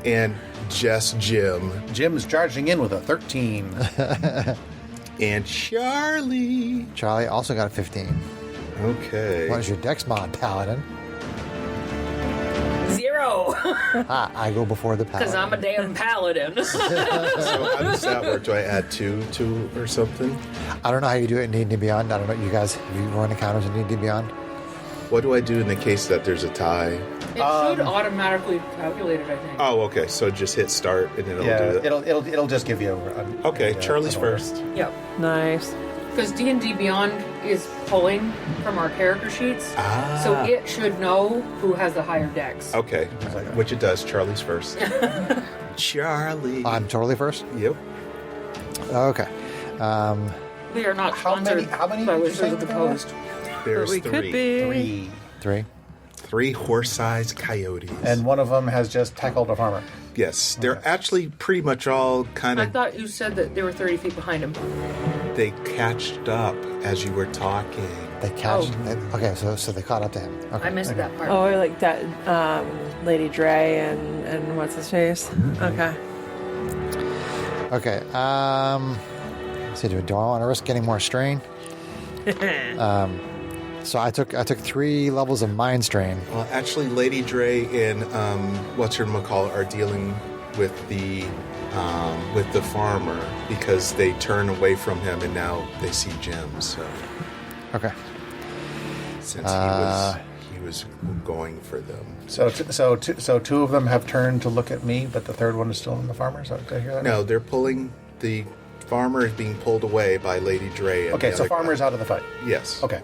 And just Jim. Jim's charging in with a 13. And Charlie. Charlie also got a 15. Okay. What is your dex mod, Paladin? 0. I go before the Because paladin. I'm a damn paladin. So how does that work? Do I add two or something? I don't know how you do it in D&D Beyond. I don't know, you guys, have you run encounters in D&D Beyond? What do I do in the case that there's a tie? It should automatically calculate it, I think. Oh, okay. So just hit start and it'll Yeah, do it. it'll just give you Okay, Charlie's an order. first. Yep. Nice. Because D&D Beyond is pulling from our character sheets, so Ah. it should know who has the higher dex. Okay, which it does. Charlie's first. Charlie. I'm totally first? Yep. Okay. We are not How sponsored many by did you Wizards say of the there were? Coast. There's But we three. could be. Three. 3. Horse-sized coyotes. And one of them has just tackled a farmer. yes, they're actually pretty much all kind I of. thought you said that they were 30 feet behind him. They catched up as you were talking. They catch. Oh. Okay, so they caught up to him. Okay. I missed that part. Oh, like that Lady Dre and what's his face? Okay. Okay. Let's see. Do I want to risk getting more strain? So I took 3 levels of mind strain. Well, actually, Lady Dre and what's her McCall are dealing with the farmer because they turn away from him and now they see gems. So Okay. since he was going for them. So two of them have turned to look at me, but the third one is still in the farmer. So did I hear that? No, they're pulling the farmer is being pulled away by Lady Dre. And Okay, the so other farmer's guy. out of the fight. Yes. Okay,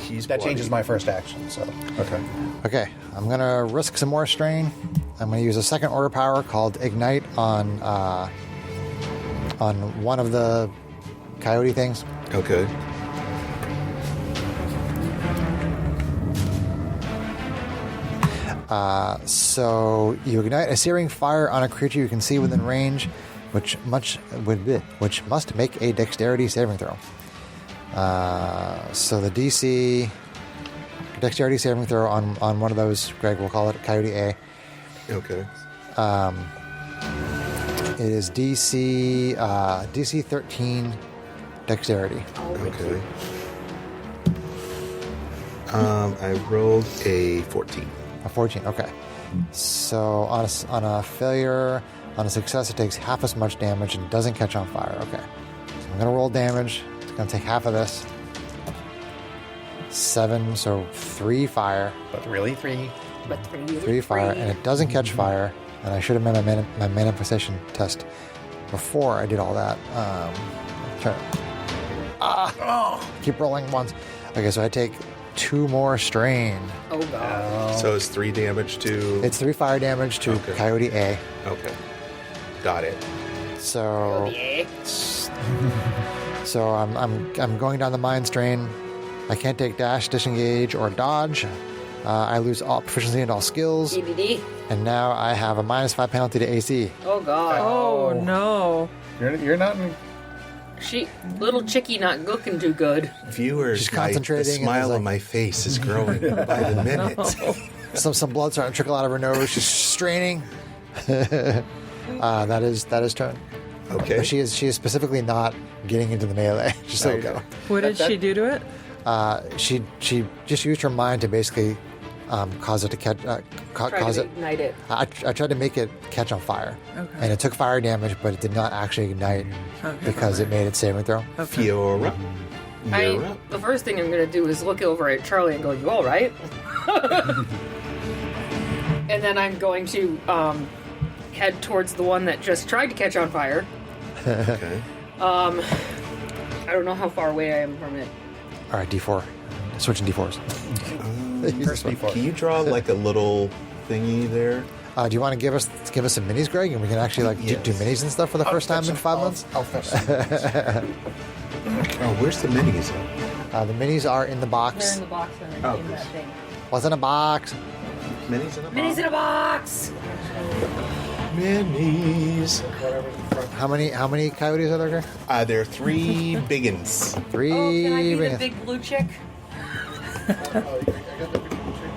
He's that bloody. changes my first action. So okay. Okay. I'm gonna risk some more strain. I'm gonna use a second order power called Ignite on one of the coyote things. Okay. So you ignite a searing fire on a creature you can see within range, which must make a dexterity saving throw. So the DC dexterity saving throw on one of those, Greg, we'll call it Coyote A. Okay. It is DC 13 dexterity. Okay. I rolled a 14. A 14. Okay. So on a failure, on a success, it takes half as much damage and doesn't catch on fire. Okay. So I'm gonna roll damage. It's gonna take half of this. 7, so 3 fire. But really, 3. But 3 fire, and it doesn't catch fire. And I should have made my manifestation test before I did all that. Keep rolling once. Okay, so I take 2 more strain. Oh, God. So it's 3 damage to. It's 3 fire damage to Okay. Coyote A. Okay. Got it. So Yeah. so I'm going down the mind strain. I can't take dash, disengage, or dodge. I lose all proficiency in all skills, DBD. and now I have a -5 penalty to AC. Oh, God. Oh no. You're not in. Little chickie not looking too good. Viewers, She's the concentrating and smile is like- on my face is growing by the minute. Some blood starting to trickle out of her nose. She's straining. That is turn. Okay. But she is specifically not getting into the melee. Just so you Okay. know. What did she do to it? She just used her mind to basically cause it to catch. Try Cause to it. ignite it. I tried to make it catch on fire, Okay. and it took fire damage, but it did not actually ignite Okay. because it made its saving throw. Okay. Fiora. You're up. The first thing I'm going to do is look over at Charlie and go, "You all right?" And then I'm going to head towards the one that just tried to catch on fire. Okay. I don't know how far away I am from it. All right, D4. Switching D4s. Use this one. Can you draw like a little thingy there? Do you want to give us some minis, Greg, and we can actually like Yes. do minis and stuff for the first time in 5 months? I'll fetch some. Oh, where's the minis? The minis are in the They're box. in the box and Oh, in that thing. What's in a box? Minis in a Minis in a box. Minis. How many coyotes are there, Greg? There are 3 biggins. 3. Oh, can I be the minis. big blue chick?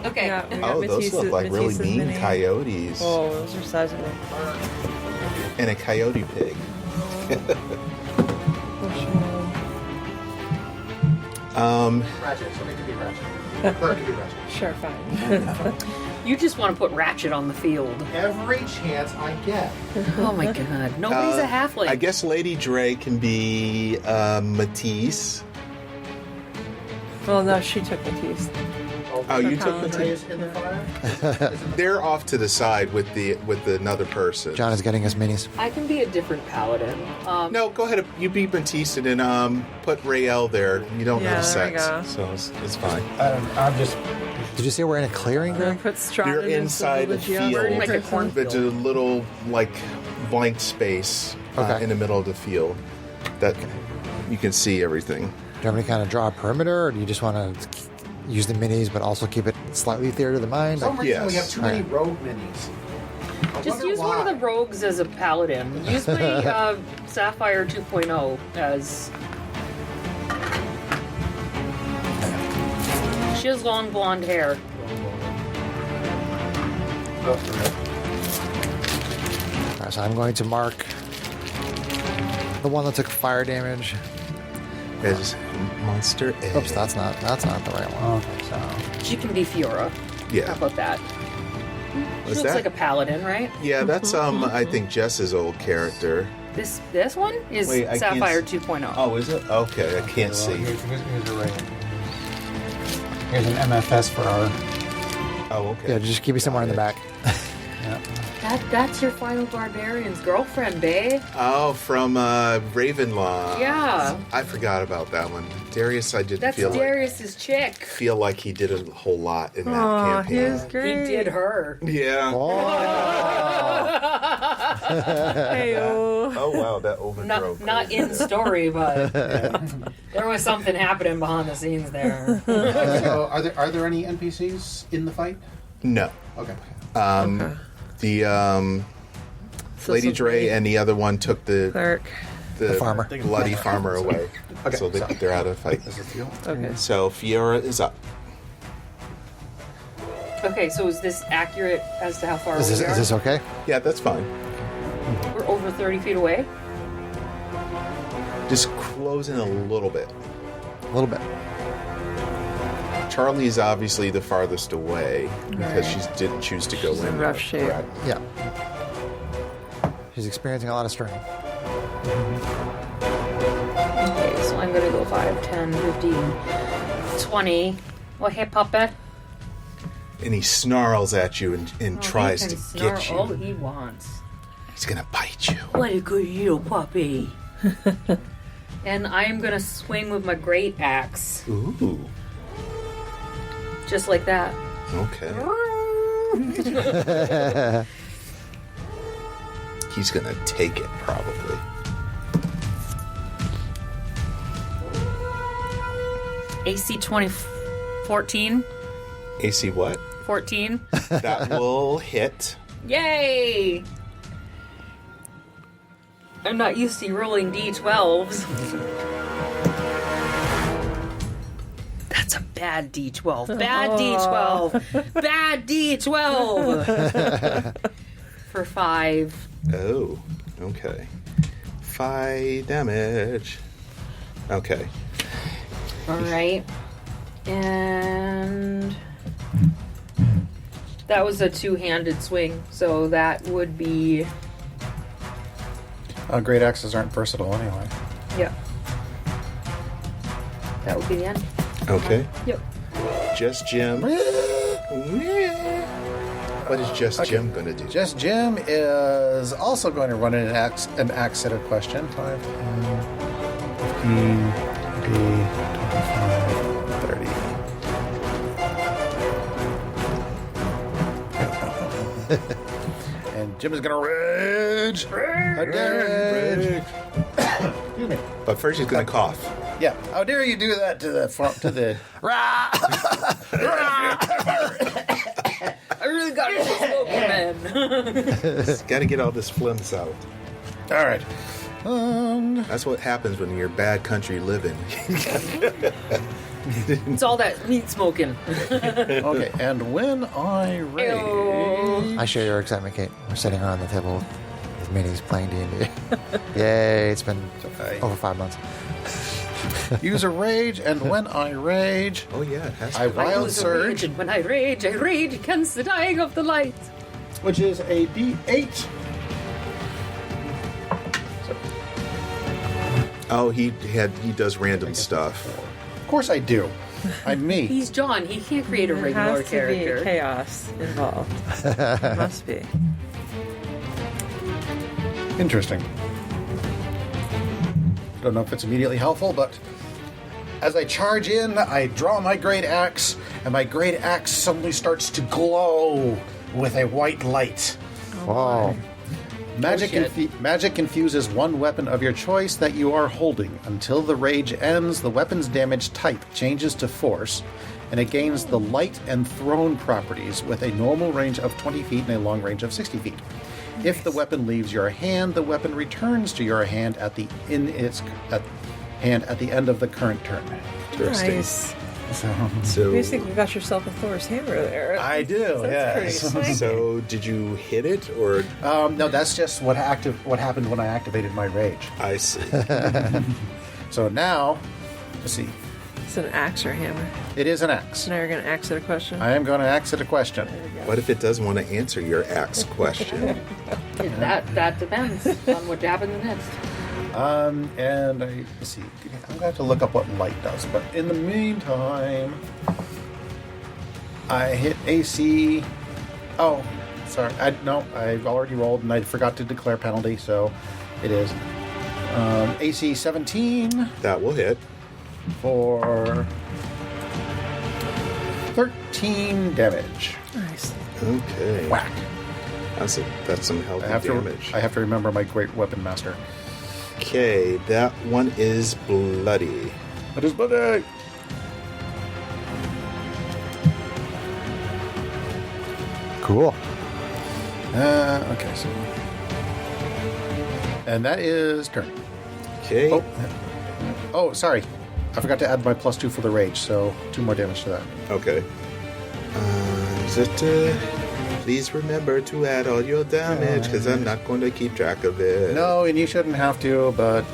Okay. Yeah, we got Oh, those Matisse- look like really Matisse's mean mini. coyotes. Oh, those are sizable. And a coyote pig. Ratchet, so they could be ratchet. Or it could be ratchet. Sure, fine. You just want to put Ratchet on the field. Every chance I get. Oh my god. Nobody's a halfling. I guess Lady Dre can be Matisse. Well, no, she took Matisse. Oh, you took Paladin. Matisse in the fire? They're off to the side with another person. John is getting us minis. I can be a different paladin. No, go ahead. You be Matisse and then put Rael there. You don't Yeah, have there we sex, go. so it's fine. I'm just. Did you say we're in a clearing, And then Greg? put Strahd You're inside a field. Like a cornfield. There's a little blank space Okay. in the middle of the field that you can see everything. Do you want me to kind of draw a perimeter, or do you just want to use the minis but also keep it slightly theater to the mind? For some reason, Yes. we have too many rogue minis. I Just wonder use one of why. the rogues as a paladin. Use my Sapphire 2.0 as. She has long blonde hair. All right, so I'm going to mark the one that took fire damage. As Monster A. Oops, that's not the right one. Okay, so. She can be Fiora. Yeah. How about that? She Was looks that? like a paladin, right? Yeah, that's I think Jess's old character. This one is Wait, I can't Sapphire s- 2.0. Oh, is it? Okay, I can't see. Here's a rating. Here's an MFS for our. Oh, okay. Yeah, just keep it somewhere in the back. Yeah. That's your final barbarian's girlfriend, babe. Oh, from Ravenlaw. Yeah. I forgot about that one. Darius, I didn't That's feel Darius's chick. like he did a whole lot in that Aw, he campaign. was He great. did her. Yeah. Hey-o. Oh wow, that overdrove. Not in story, but there was something happening behind the scenes there. So, are there any NPCs in the fight? No. Okay. The So Lady some Dre and the other one took the Cleric. farmer. bloody farmer away. Okay, So so- they're out of the fight. This is the deal. Okay. So Fiora is up. Okay, so is this accurate as to how far Is we are? this okay? Yeah, that's fine. We're over 30 feet away. Just close in a little bit. A little bit. Charlie's obviously the farthest away because she didn't choose to go She's in. in rough shape. Correct. Yeah. She's experiencing a lot of strain. Okay, so I'm gonna go 5, 10, 15, 20. Well, hey, puppet. And he snarls at you and tries He to can get snarl all you. he wants. He's gonna bite you. What a good little puppy. And I am gonna swing with my great axe. Ooh. Just like that. Okay. He's gonna take it probably. AC 14. AC what? 14. That will hit. Yay! I'm not used to rolling d12s. That's a bad d12. Bad d12. Bad d12. For 5. Oh. Okay. 5 damage. Okay. All right. And that was a two-handed swing, so that would be Great axes aren't versatile anyway. yeah. That would be the end. Okay. Yep. Just Jim. What is Just Jim gonna do? Just Jim is also going to run an axe setter question. 5, 10, 15, 20, 25, 30. And Jim is going to rage. How dare you? Excuse me. But first he's gonna cough. Yeah. How dare you do that to the front, to the. I really got to smoking, man. Gotta get all this flimps out. All right. That's what happens when you're bad country living. It's all that meat smoking. Okay. And when I rage. Ew. I share your excitement, Kate. We're sitting around the table with minis playing D&D. Yay, it's been Okay. over 5 months. Use a rage, and when I rage, Oh yeah, it has I to. wild use a rage, surge, and when I rage against the dying of the light. which is a D8. Oh, he does random stuff. Of course I do. I'm me. He's John. He can't create a There regular has to character. be chaos involved. There must be. Interesting. Don't know if it's immediately helpful, but as I charge in, I draw my great axe, and my great axe suddenly starts to glow with a white light. Wow. Magic infuses one weapon of your choice that you are holding. Until the rage ends, the weapon's damage type changes to force, and it gains the light and thrown properties with a normal range of 20 feet and a long range of 60 feet. If the weapon leaves your hand, the weapon returns to your hand at the end of the current turn. Interesting. Nice. So, Basically, you got yourself a Thor's hammer there. I do, That's yes. pretty swanky. so did you hit it, or No, that's just what happened when I activated my rage. I see? So now, let's see. It's an axe or hammer. It is an axe. So now you're going to axe it a question. I am going to axe it a question. What if it doesn't want to answer your axe question? That depends on what happens next. And let's see. I'm going to have to look up what light does. But in the meantime, I hit AC. Oh, sorry. I've already rolled and I forgot to declare penalty. So it is AC 17 That will hit. for 13 damage. Nice. Okay. Whack. That's some healthy damage. I have to remember my great weapon master. Okay, that one is bloody. That is bloody. Cool. Okay, so. And that is turn. Okay. Oh, sorry. I forgot to add my +2 for the rage, so 2 more damage to that. Okay. Please remember to add all your damage, because I'm not going to keep track of it. No, and you shouldn't have to, but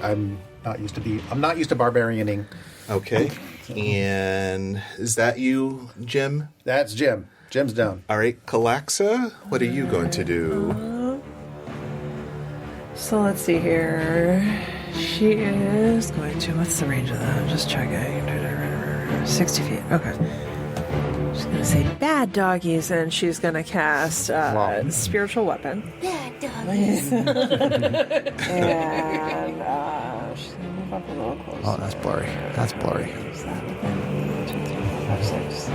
I'm not used to barbarianing. Okay. And is that you, Jim? That's Jim. Jim's down. All right, Calaxa, what are you going to do? So let's see here. She is going to. What's the range of that? I'm just checking. 60 feet. Okay. She's going to say bad doggies, and she's going to cast spiritual weapon. Bad doggies. And she's going to move up a little closer. Oh, that's blurry. That's blurry. Is that within 1, 2, 3, 4, 5, 6,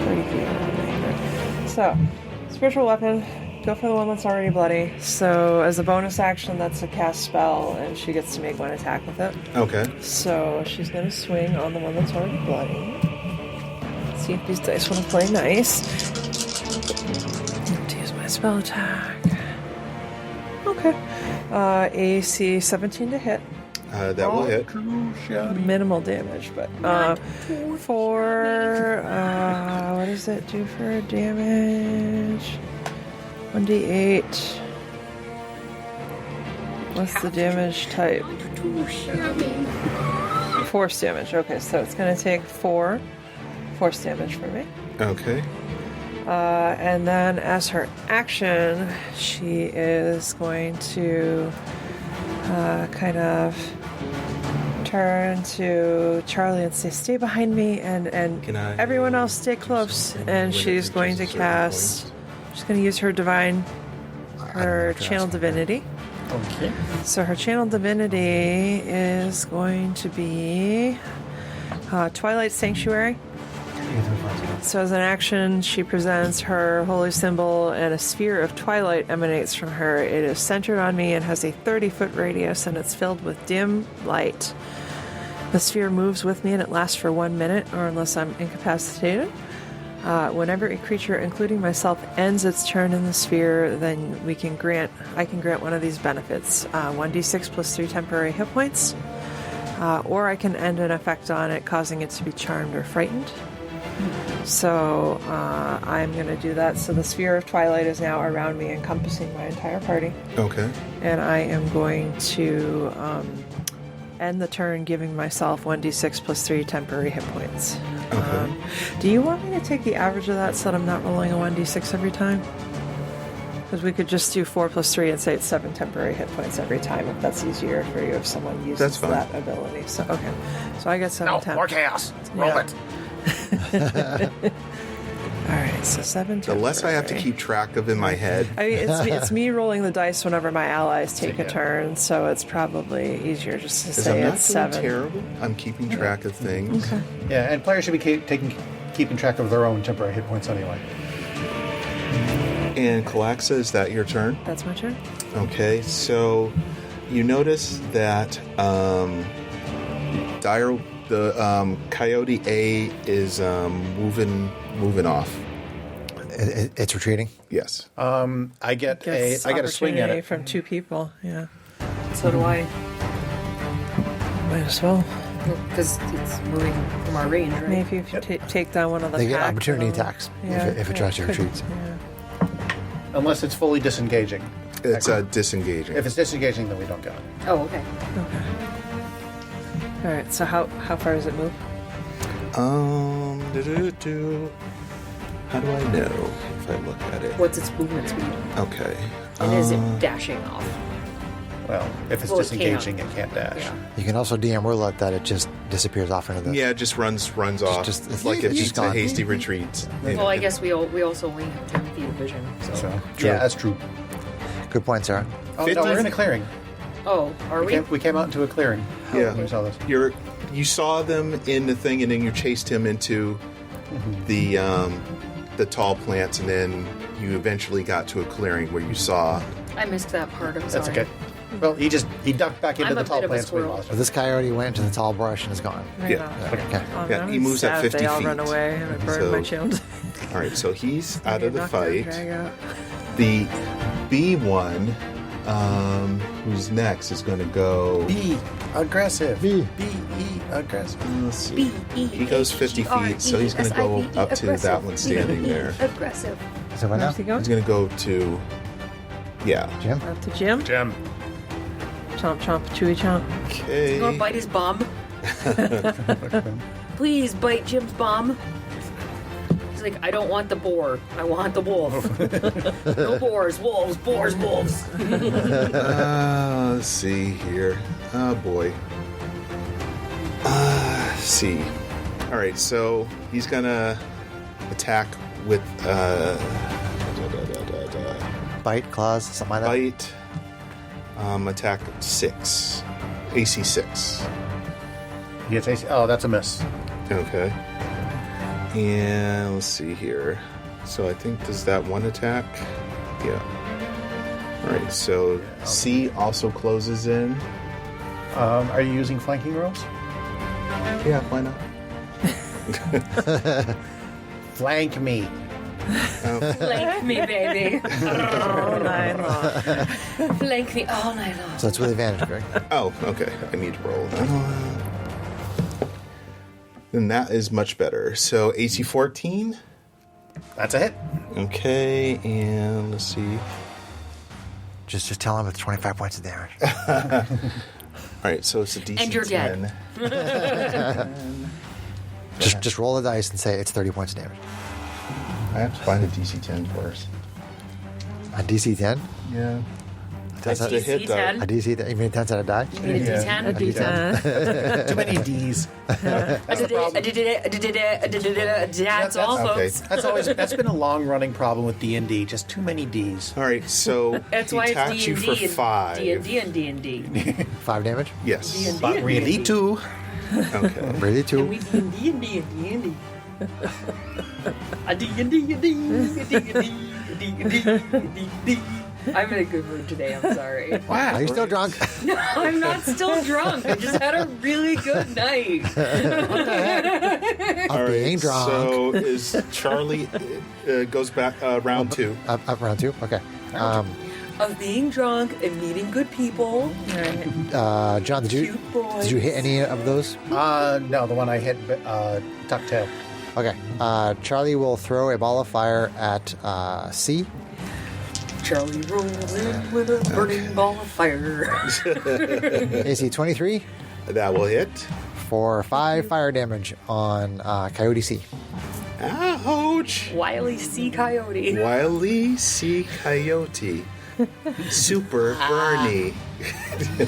30 feet around me. So, spiritual weapon. Go for the one that's already bloody. So, as a bonus action, that's a cast spell, and she gets to make one attack with it. Okay. So, she's going to swing on the one that's already bloody. Let's see if these dice want to play nice. To use my spell attack. Okay. AC 17 to hit. That will hit. Minimal damage, but for what does it do for damage? 1d8. What's the damage type? Force damage. Okay, so it's going to take 4 force damage for me. Okay. And then as her action, she is going to kind of turn to Charlie and say, stay behind me, and everyone else stay close. And she's going to cast, she's going to use her channel divinity. Okay. So her channel divinity is going to be Twilight Sanctuary. So as an action, she presents her holy symbol, and a sphere of twilight emanates from her. It is centered on me and has a 30-foot radius, and it's filled with dim light. The sphere moves with me, and it lasts for 1 minute, or unless I'm incapacitated. Whenever a creature, including myself, ends its turn in the sphere, then I can grant one of these benefits: 1d6 plus 3 temporary hit points, or I can end an effect on it, causing it to be charmed or frightened. So I'm going to do that. So the sphere of twilight is now around me, encompassing my entire party. Okay. And I am going to end the turn giving myself 1d6 plus 3 temporary hit points. Do you want me to take the average of that so that I'm not rolling a 1d6 every time? Because we could just do 4 plus 3 and say it's 7 temporary hit points every time if that's easier for you if someone uses That's fine. that ability. So okay, so I get 7 No, temp. more chaos. Roll Yeah. it. All right, so 7 The less I have to temporary. keep track of in my head. I mean, it's me rolling the dice whenever my allies take a Yeah. turn, so it's probably easier just to Because say I'm not it's doing 7. terrible. I'm keeping track of things. Okay. Yeah, and players should be keeping track of their own temporary hit points anyway. And Calaxa, is that your turn? That's my turn. Okay, so you notice that the Coyote A is moving off. It's retreating. Yes. I get a swing at opportunity it. from 2 people. Yeah, So do I. might as well. Because it's moving from our range, right? Maybe if you take down one of the They get pack, opportunity it'll- attacks if it tries to could- retreat. Yeah. Unless it's fully disengaging. It's disengaging. If it's disengaging, then we don't get it. Oh, okay. All right. So how far does it move? How do I know if I look at it? What's its movement speed? Okay. And is it dashing off? Well, if it's Well, it disengaging, it can't dash. Yeah. You can also DM roulette that it just disappears off into the. Yeah, it just runs off. it's like it's just just a gone. hasty retreat. Well, I guess we also only have 10 feet of vision. So, True. yeah, that's true. Good point, Sarah. Oh, no, we're in a clearing. Oh, are we? We came out into a clearing. Yeah. We saw this. You saw them in the thing, and then you chased him into the tall plants, and then you eventually got to a clearing where you saw. I missed that part. I'm That's sorry. okay. Well, he ducked back into I'm the a tall bit of a plants. We squirrel. lost But him. this coyote went into the tall brush and is gone. Right Yeah. on. Okay. Oh, Yeah, man, he I'm moves at sad 50 they all feet. run away and I burned So- my shield. All right, so he's out of the Knock down, fight. drag out. The B1, who's next, is going to go. Be aggressive. B. Be aggressive. Let's see. He goes 50 feet, so he's going to go up to that one standing there. Aggressive. So what now? Where's he going? He's going to go to. Yeah. Jim? Up to Jim. Gem. Chomp, chomp, chewy chomp. Okay. You gonna bite his bum? Please bite Jim's bum. He's like, I don't want the boar. I want the wolf. No boars, wolves, boars, wolves. Let's see here. Oh boy. Let's see. All right, so he's gonna attack with Bite, claws, something like that. bite. Attack 6, AC 6. He gets AC. Oh, that's a miss. Okay. And let's see here. So I think does that one attack? Yeah. All right. So C also closes in. Are you using flanking rolls? Yeah. Why not? Flank me. Flank me, baby. All night long. Flank me all night long. So it's with advantage, Greg. Oh, okay. I need to roll. Then that is much better. So AC 14. That's a hit. Okay, and let's see. Just tell him it's 25 points of damage. All right, so it's a DC And you're 10. dead. Just roll the dice and say it's 30 points of damage. I have to find a DC 10 first. A DC 10? Yeah. That's A a DC hit. 10? A DC 10? You mean 10 sided die? You need a Yeah. A D10? D10. Too many D's. That's the problem. That's all, okay. folks. That's been a long running problem with D&D. Just too many D's. All right, so That's he why attacked it's you for D&D 5. D&D and D&D. 5 damage? Yes. D&D. But really too. Okay. Really, And too? we D&D and D&D. A D&D, a D&D, I'm in a good mood today, I'm sorry. Are you still drunk? No, I'm not still drunk. I just had a really good night. All being right, drunk. so is Charlie goes back round 2. Up round 2? Okay. Of being drunk and meeting good people. John, Cute boys. did you hit any of those? No, the one I hit, ducktail. Okay. Charlie will throw a ball of fire at C. Charlie rolls in with a burning ball of fire. AC 23. That will hit. for 5 fire damage on Coyote C. Ouch! Wily Sea Coyote. Wily Sea Coyote. Super Bernie.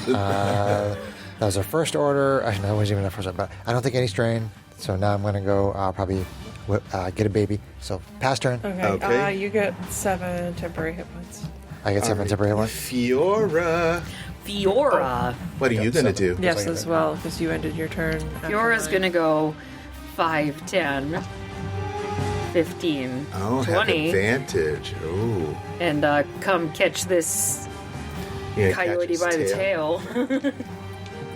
That was our first order. Actually, that wasn't even our first order, but I don't think any strain. So now I'm going to go probably get a baby. So pass turn. Okay. You get 7 temporary hit points. I get 7 temporary ones. Fiora. Fiora. What are you going to do? Yes, as well, because you ended your turn. after Fiora's mine. gonna go 5, 10, 15, Oh, have 20, advantage. Oh. and come catch this Yeah, coyote by the tail.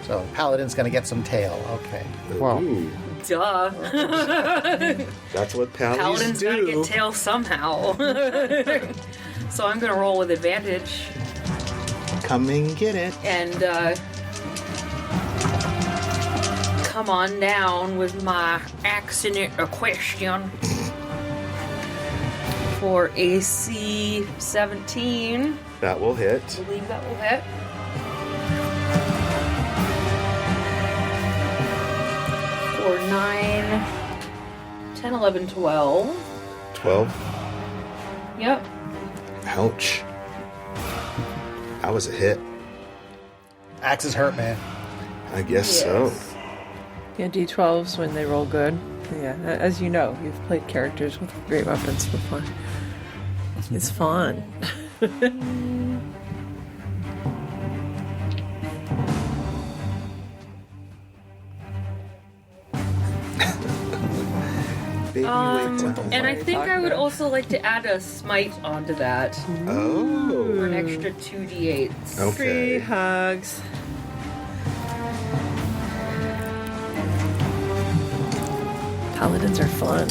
So Paladin's going to get some tail. Okay. Wow. Ooh, Duh. that's what Paladin's gotta do. get tail somehow. So I'm gonna roll with advantage Come and get it. and come on down with my accident a question for AC 17. That will hit. I believe that will hit. For 9, 10, 11, 12. 12. Yep. Ouch. That was a hit. Axes hurt, man. I guess so. Yes. Yeah, D12s when they roll good. Yeah, as you know, you've played characters with great weapons before. It's fun. Baby wait till- And I you think talking I would about? also like to add a smite onto that for Oh. an extra 2d8s. Okay. Free hugs. Paladins are fun.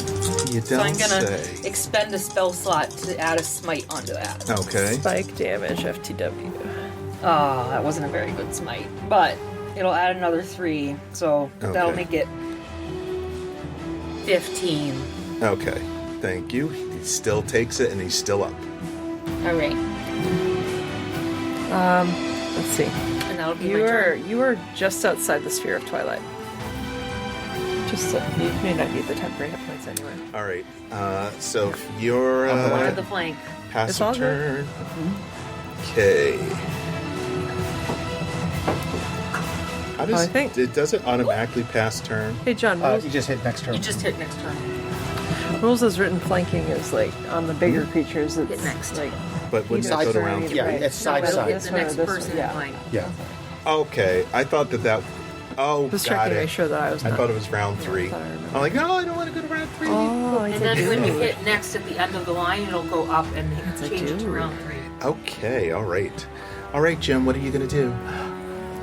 You So I'm don't gonna say. expend a spell slot to add a smite onto that. Okay. Spike damage, FTW. That wasn't a very good smite, but it'll add another 3, so that'll Okay. make it 15. Okay. Thank you. He still takes it and he's still up. All right, Let's see. and that'll be You my are turn. just outside the sphere of twilight. Just so you may not need the temporary hit points anyway. All right. So you're One to the flank. It's all passive good. turn. Okay. How does I think- does it automatically pass turn? Hey John, You just hit next turn. You just hit next turn. rules as written flanking is like on the bigger creatures. It's Hit next. like But wouldn't either that go to side, round either three? Yeah, right. it's side to It'll hit side. the next This one, person yeah. in flank. Yeah. Okay, I thought that. Oh, just got checking to it. make sure that I was. I not- thought it was round Yeah, 3. I thought I remembered. I'm like, no, I don't want to go to round 3. Oh, And then when you hit next at the end of the line, it'll go up and a change it to dude. round 3. Okay, all right. All right, Jim, what are you going to do?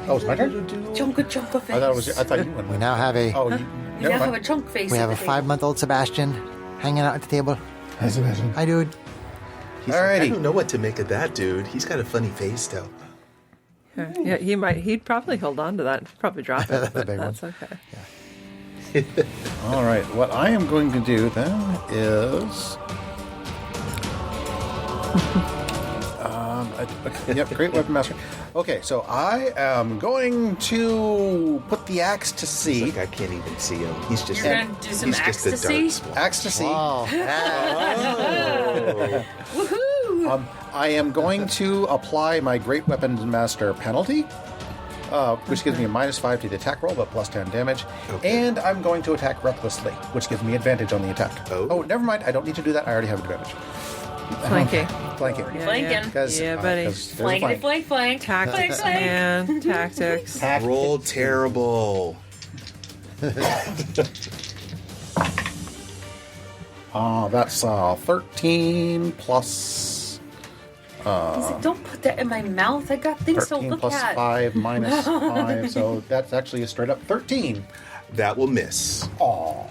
Oh, it's my turn? Chunka face. I thought you went. We now have a Oh, you, You never now have a mind. chunk face. we at have a the table. 5-month-old Sebastian hanging out at the table. Hi, Sebastian. Hi, dude. He's like, I Alrighty. don't know what to make of that, dude. He's got a funny face, though. Yeah, he might. He'd probably hold on to that. and probably drop it. But big that's okay. All right. What I am going to do then is. Yep, great weapon master. Okay, so I am going to put the axe to sea. Like, I can't even see him. He's just You're gonna do some he's just a ecstasy? dark spot. Axe to sea. Wow. Woohoo! I am going to apply my great weapons master penalty, which gives me a -5 to the attack roll, but plus 10 damage. Okay. And I'm going to attack recklessly, which gives me advantage on the attack. Oh. Never mind. I don't need to do that. I already have advantage. Flanking. Flanking. Flanking. Yeah, buddy. Flank, flank. Tactics, man. Tactics. Roll terrible. That's 13 plus He's like, don't put that in my mouth. I got things to 13 look plus at. 5 minus 5, so that's actually a straight up 13. That will miss. Aw.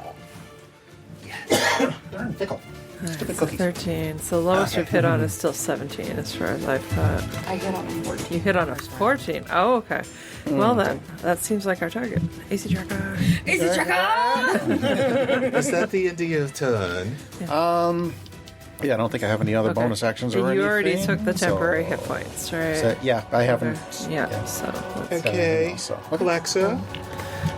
Darn fickle. Stupid cookies. 13. So the lowest we've hit on is still 17, as far as I've thought. I hit on 14. You hit on a 14. Oh, okay. Well then, that seems like our target. AC tracker. Easy checker! Is that the end of your turn? Yeah, I don't think I have any other Okay. bonus actions or You anything. already took the temporary so- hit points, right? So, yeah, I haven't. Yeah, so let's Okay, So- Alexa. all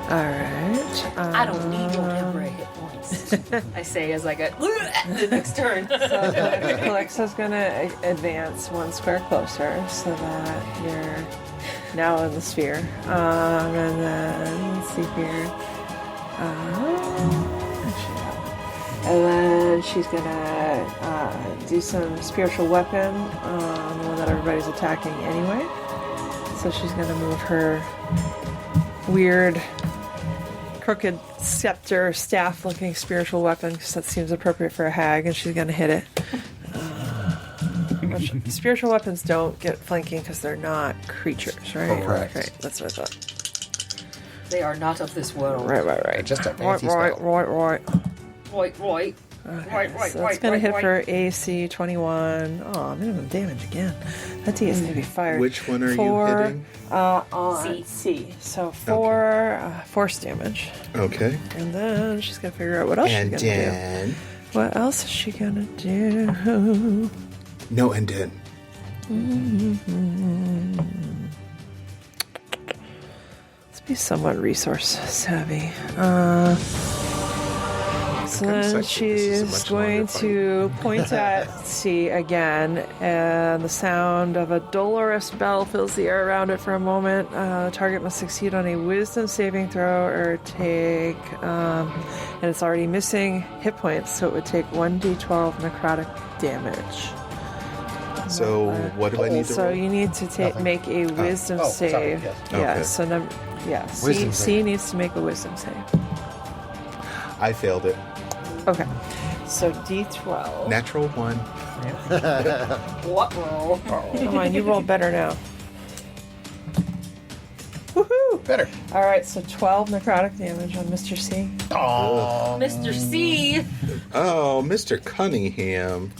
right. I don't need your temporary hit points. I say as I get the next turn. Alexa's gonna advance one square closer so that you're now in the sphere. And then let's see here. And then she's gonna do some spiritual weapon on the one that everybody's attacking anyway. So she's gonna move her weird crooked scepter staff looking spiritual weapon because that seems appropriate for a hag, and she's gonna hit it. Which spiritual weapons don't get flanking because they're not creatures, right? Correct. Right, that's what I thought. They are not of this world. Right. Just a Right. fancy spell. Right. So that's gonna hit for AC 21. Oh, minimum damage again. That D is gonna be fired. Which one are you For, hitting? On C. So 4 force damage. Okay. And then she's gonna figure out what else And she's gonna then. do. What else is she gonna do? No, and then. Let's be somewhat resource savvy. So kinda then sucks that this is a she's much going longer fight. to point at C again, and the sound of a dolorous bell fills the air around it for a moment. The target must succeed on a wisdom saving throw or take, and it's already missing hit points, so it would take 1d12 necrotic damage. So, what do I need to So roll? you need to make a wisdom Oh, sorry, save. yes. Yeah. Okay. So C, Wisdom C save. needs to make a wisdom save. I failed it. Okay. So D12. Natural 1. What roll? Come on, you roll better now. Woohoo! Better. All right, so 12 necrotic damage on Mr. C. Oh, Mr. C. Oh, Mr. Cunningham.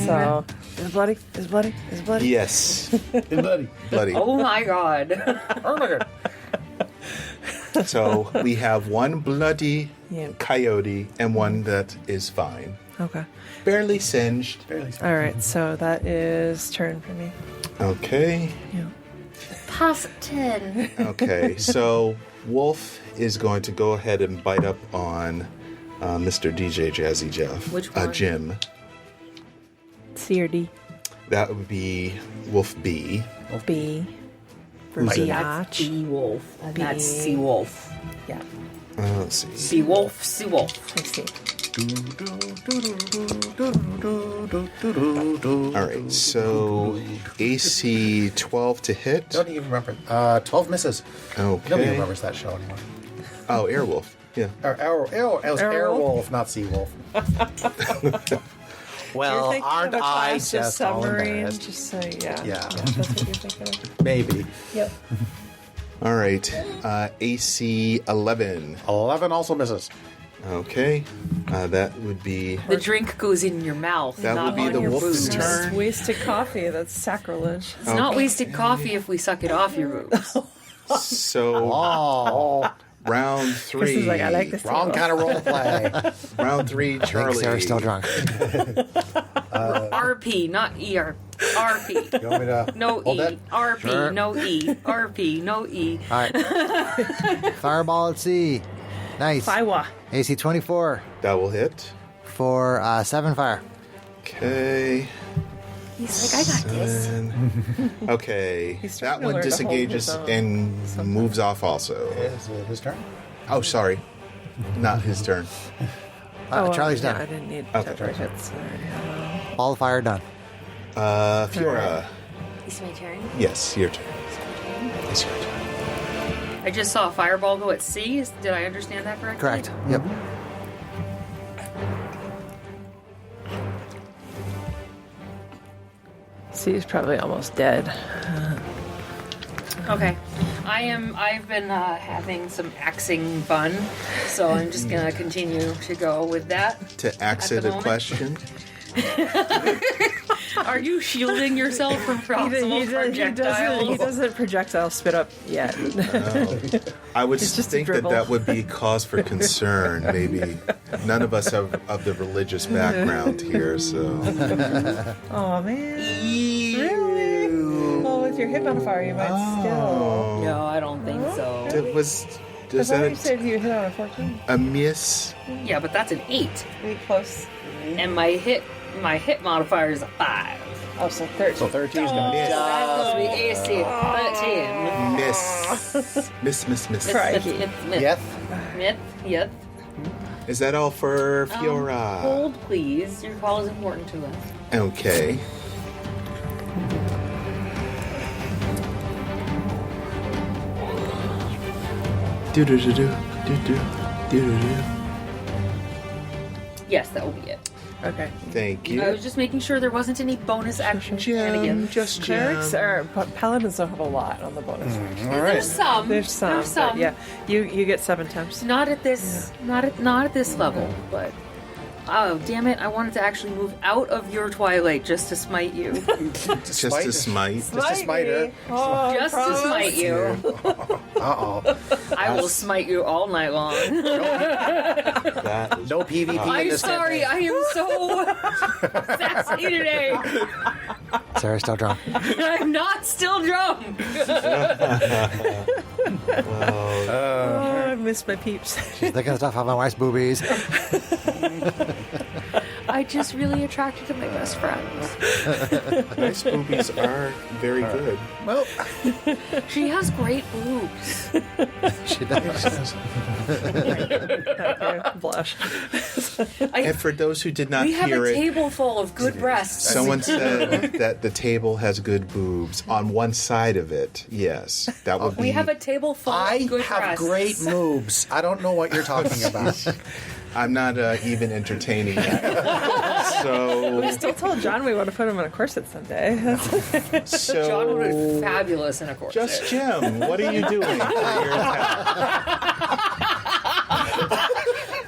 So is bloody? Is bloody? Is bloody? Yes. buddy. Bloody. Oh my god. Oh my god. So, we have one bloody Yeah. coyote and one that is fine. Okay. Barely singed. Barely. All right, so that is turn for me. Okay. Yeah. Pass 10. Okay, so Wolf is going to go ahead and bite up on Mr. DJ Jazzy Jeff. Which one? Jim. C or D? That would be Wolf B. B. For Like- That's biatch. B-wolf. And that's B. C-wolf. Yeah. Let's see. B-wolf, C-wolf. Let's see. All right, so AC 12 to hit. Don't even remember. 12 misses. Nobody Okay. remembers that show anymore. Oh, Airwolf. Yeah. It was Airwolf, not Seawolf. Well, You're thinking aren't of a I class of just all submarine? embarrassed? Just say yeah. Yeah. That's what you're thinking of. Maybe. Yep. All right, AC 11. 11 also misses. Okay, that would be. The drink goes in your mouth, That not would be on the your wolf's boobs. turn. Wasted coffee. That's sacrilege. It's not wasted coffee if we suck it off your boobs. So, Oh, round Chris 3. is like, I like this. wrong kind of role play. Round 3, I think Charlie. Sarah's still drunk. RP, not ER. RP. You want me to No hold E. that? RP, Sure. no E. RP, no E. All right. Fireball at sea. Nice. Fiwa. AC 24 That will hit. for 7 fire. Okay. He's like, I got this. 7. Okay. He's That starting to one learn to hold disengages his own and moves off also. Is it his turn? Oh, sorry. Not his turn. Charlie's yeah, done. I didn't need Okay. temporary hits. I already have them. All the fire done. Fiora. It's my turn. Yes, your turn. It's your turn. I just saw a fireball go at C. Did I understand that correctly? Correct. Yep. C is probably almost dead. Okay. I've been having some axing fun, so I'm just gonna continue to go with that. To At exit the a moment. question. Are you shielding yourself from possible projectiles? He doesn't projectile spit up yet. I would It's just a think that dribble. that would be cause for concern. Maybe none of us have of the religious background here, so Oh man. Really? Well, with your hit modifier, you might still. No, I don't think so. does Because I thought you that said you hit on a 14. a miss? Yeah, but that's an 8. Really close. And my hit modifier is a 5. Oh, so 13. So 13's going to Miss. That's supposed to be AC 13. Miss. Crikey. Yep. Yep. Is that all for Fiora? Hold, please. Your call is important to us. Okay. Do-do-do-do. Yes, that will be it. Okay. Thank I you. was just making sure there wasn't any bonus action Jim, shenanigans. just Clerics Jim. are, but paladins don't have a lot on the bonus. All right. There's some. There's some. but yeah, you get 7 temps. Not at this. Not at this level. But oh damn it! I wanted to actually move out of your twilight just to smite you. Just to smite. Just a smiter. Oh, just to smite you. Uh-oh. I will smite you all night long. That is No PvP in I'm this sorry. campaign. I am so sassy today. Sarah's still drunk. I'm not still drunk. Oh, I missed my peeps. She's thinking stuff on my wife's boobies. I just really attracted to my best friends. nice boobies are very good. Well, She has great boobs. She does. Okay, blush. And for those who did not We have hear a it, table full of good breasts. someone said that the table has good boobs. On one side of it, yes. That would be. We have a table full I of good have breasts. great moves. I don't know what you're talking about. I'm not even entertaining that. So, Still told John we want to put him in a corset someday. so John would be fabulous in a corset. just Jim, what are you doing? For your attack?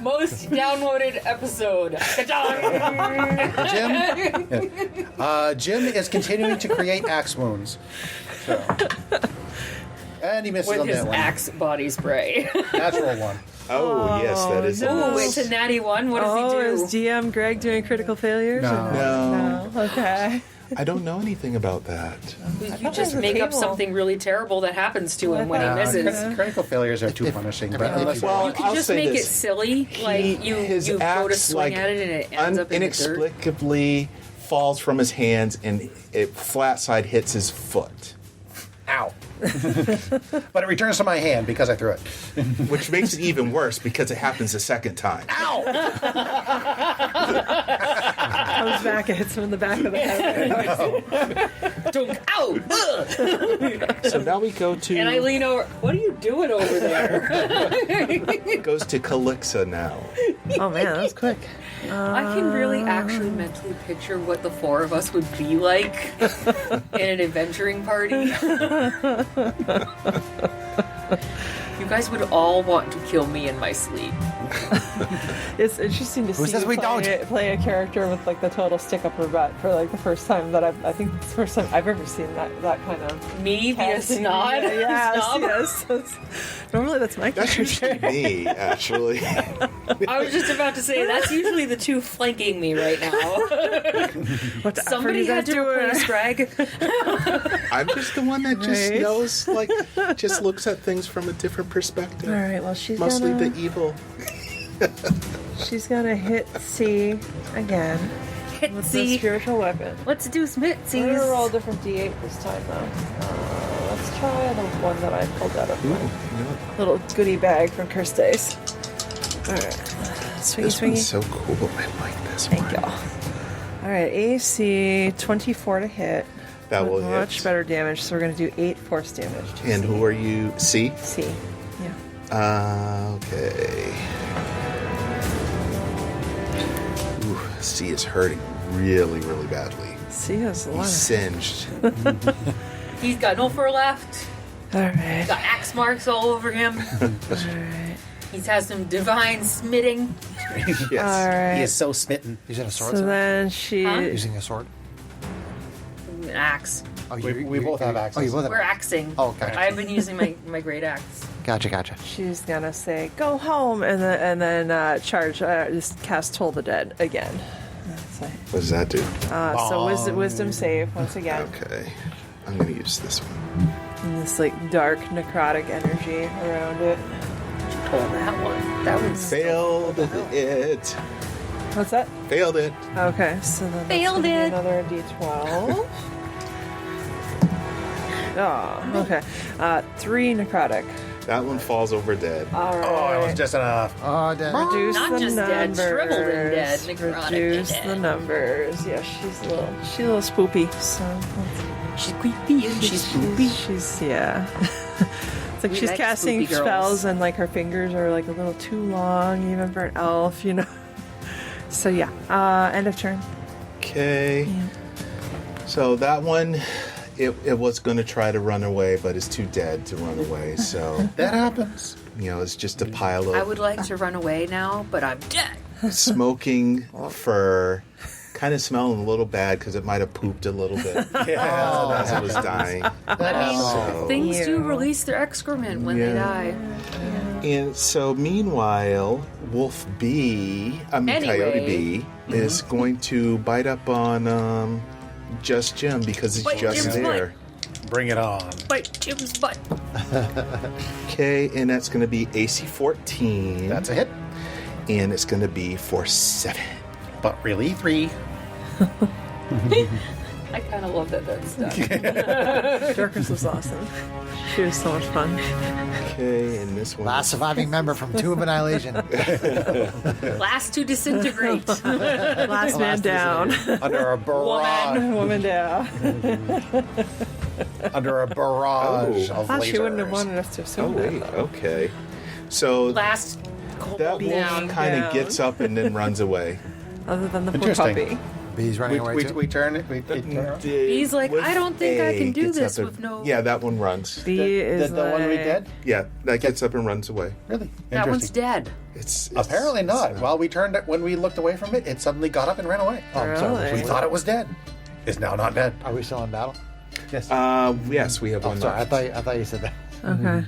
Most downloaded episode. Jim is continuing to create axe wounds. So. And he misses With on his that one. axe body spray. Natural one. Oh, yes, that is. no. Ooh, it's a natty one. What does Oh, he is do? GM Greg doing critical failures? No. or No, No. Okay. I don't know anything about that. You thought just it was a make up table. something really terrible that happens to him when he misses. Critical failures are too punishing. But unless Well, You can I'll just say make this. it silly, like you His go to axe, swing like, at it and it ends up in the dirt. inexplicably falls from his hands and it flat side hits his foot, ow. But it returns to my hand because I threw it. which makes it even worse because it happens a second time. Ow! Comes back and hits him in the back of the head. Dunk, ow! Ugh. So now we go to And I lean over. What are you doing over there? goes to Calixa now. Oh man, that was quick. I can really actually mentally picture what the four of us would be like in an adventuring party. You guys would all want to kill me in my sleep. It's interesting to Who see says you we don't? play a character with like the total stick up her butt for like the first time that I think it's the first time I've ever seen that kind of Me be a casting. snod? Snob? Yes. Normally that's my That's character. usually me, actually. I was just about to say, that's usually the two flanking me right now. What the Somebody effort had is to that replace Greg. I'm just the one that just Right. knows, like, just looks at things from a different perspective. All right. Well, she's Mostly gonna the evil. she's gonna hit C again with the Hitsy. spiritual weapon. Let's do some I'm gonna roll a hitsies. different D8 this time though. Let's try the one that I pulled out of my little goodie bag from Curse Dice. All right. Swingy, This swingy. one's so cool. I like this Thank one. y'all. All right, AC 24 to hit. That will Much hit. better damage, so we're going to do 8 force damage. to And who are you? C? C. Yeah. Okay. Ooh, C is hurting really, really badly. C has a lot He's of... singed. He's got no fur left. All right. Got axe marks all over him. All right. He's had some divine smitting. Yes. All right. He is so smitten. Using a sword. So Sarah? then she... Huh? Using a sword. an axe. Oh, We both have access. Oh, you both have We're axing. Oh, okay. I've been using my great axe. Gotcha. She's gonna say, "Go home," and then charge. Just cast Toll the Dead again. That's it. What does that do? So wisdom save once again. Okay. I'm going to use this one. And this like dark necrotic energy around it. Told that one. That was Failed it. What's that? Failed it. Okay, so then that's Failed gonna be it. another D12. Oh, okay. 3 necrotic. That one falls over dead. All right. Oh, it was just enough. Oh, dead. Reduce Not the just dead, numbers. shriveled and dead, necrotic Reduce and the dead. numbers. Yeah, she's a little spoopy. So She's creepy and she's spoopy. she's yeah. It's like We she's like casting spoopy girls. spells and like her fingers are like a little too long, even for an elf, you know. So yeah, end of turn. Okay. So that one, it was going to try to run away, but it's too dead to run away. So, That happens. it's just a pile I of would like to run away now, but I'm dead. smoking fur. Kind of smelling a little bad because it might have pooped a little bit Yeah. as it was dying. So- Things do Ew. release their excrement when they Yeah. die. And so, meanwhile, Wolf B, Coyote Anyway. B, is going to bite up on Just Jim because he's Bite just Jim's there. Bring it on. Bite Jim's butt. Okay, and that's going to be AC 14. That's a hit. And it's going to be for 7. But really, 3. I kind of love that that's done. Dorcas was awesome. She was so much fun. Okay, and this one. Last surviving member from Tomb of Annihilation. Last to disintegrate. Last man down. Under a barrage. Woman down. Under a barrage Oh. of I thought she wouldn't have lasers. wanted us to Oh, assume wait. that, though. Okay. So Last that down. wolf kind of down. gets up and then runs away. Other than the poor Interesting. puppy. Bees running away too. We turn it. We turn it. He's like, With I don't think I can A do gets this up with no. Yeah, that one runs. B is the one we like- did? Yeah, that gets up and runs away. Really? That one's Interesting. dead. It's Apparently not. While we turned it, when we looked away from it, it suddenly got up and ran away. Oh, I'm sorry. Really? We thought it was dead. It's now not dead. Are we still in battle? Yes. Yes, we have Oh, one sorry. left. I thought you said that. Okay.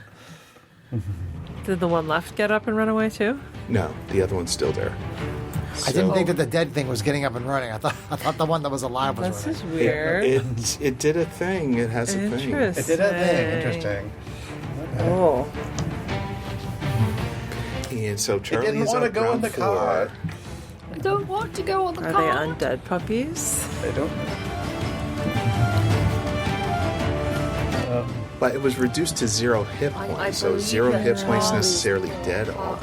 Did the one left get up and run away too? No, the other one's still there. I didn't think that the dead thing was getting up and running. I thought the one that was alive was That's running. just weird. It did a thing. It has a thing. Interesting. It did a thing. Interesting. Oh. And so It Charlie didn't is want to up go in round the 4. car. I don't want to go on the Are car. they undead puppies? They don't. But it was reduced to 0 hit I points, so believe 0 that hit points Charlie's necessarily dead. All.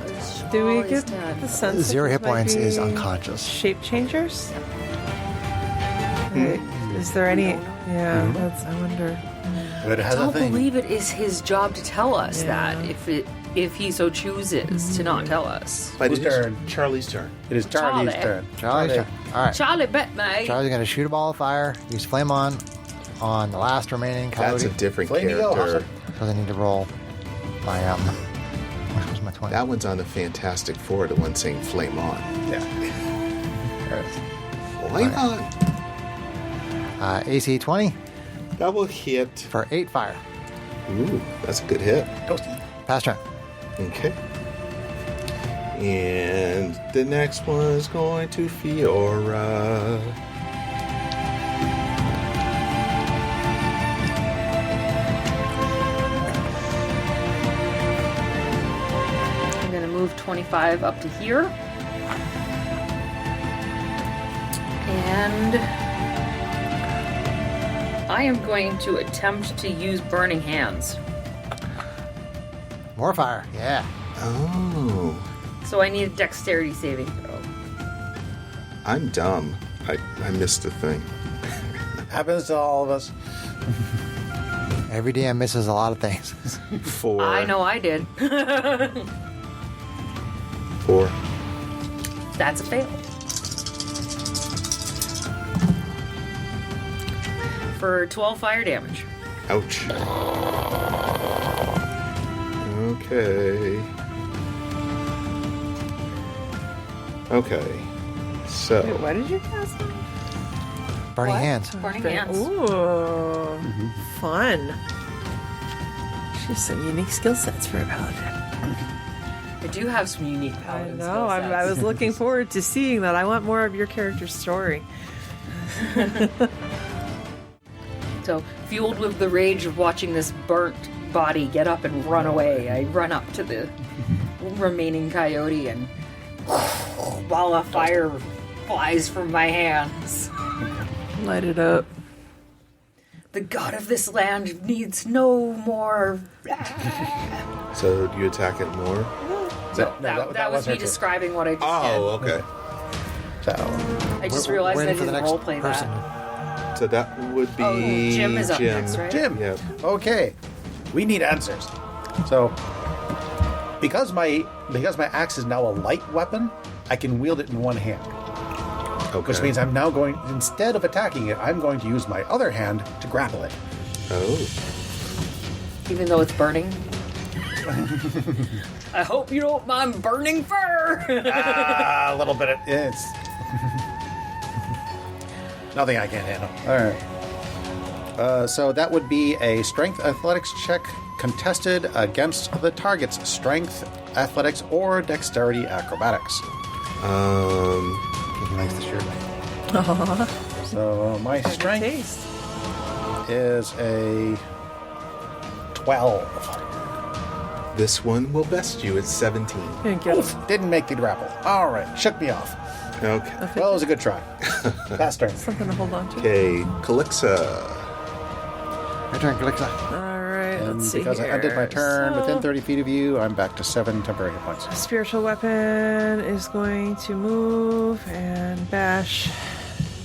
Do we Charlie's get dead. the sense 0 that hit this might points is be unconscious. Shape changers? Right. Is there any? Yeah, that's. I wonder. But it has I a don't thing. believe it is his job to tell us Yeah. that if he so chooses to not tell us. But Whose it is turn? Charlie's turn. It is Charlie's Charlie. turn. Charlie's turn. All right. Charlie bet me. Charlie's going to shoot a ball of fire. Use flame on the last remaining That's coyote. a different Flamio, character. So they need to roll my which was my 20. That one's on the Fantastic Four, the one saying "Flame On." Yeah. Flame on. AC 20 That will hit. for 8 fire. Ooh, that's a good hit. Toasty. Pass turn. Okay. And the next one is going to Fiora. I'm going to move 25 up to here. And I am going to attempt to use Burning Hands. More fire. Yeah. Oh, So I need a dexterity saving throw. I'm dumb. I missed the thing. Happens to all of us. Every DM misses a lot of things. 4. I know I did. 4. That's a fail. For 12 fire damage. Ouch. Okay. Okay. So Wait, what did you cast? Burning What? hands. Burning hands. Ooh, fun. She has some unique skill sets for a paladin. I do have some unique I paladin know. skill sets. I was looking forward to seeing that. I want more of your character's story. So, fueled with the rage of watching this burnt body get up and run away, I run up to the remaining coyote and ball of fire flies from my hands. Light it up. The god of this land needs no more. So you attack it more? That was her me turn. describing what I just Oh, did. okay. So, I just realized that I Waiting for the didn't next roleplay person. that. So that would be Oh, Jim is up next, right? Jim. Yeah. Okay. We need answers. So, because my axe is now a light weapon, I can wield it in one hand. Okay. Which means I'm now going, instead of attacking it, I'm going to use my other hand to grapple it. Oh. Even though it's burning. I hope you don't mind burning fur. A little bit of it's nothing I can't handle. All right. So that would be a strength athletics check contested against the target's strength, athletics, or dexterity acrobatics. he likes the shirt. So my strength Taste. is a 12. This one will best you at 17. Can't get Oof, didn't make the grapple. All right, shook me off. Okay. Well, it was a good try. Fast turn. something to hold on to. Okay, Calixa. Your turn, Calixa. All right, And let's see because here. I ended my turn So, within 30 feet of you, I'm back to 7 temporary hit points. spiritual weapon is going to move and bash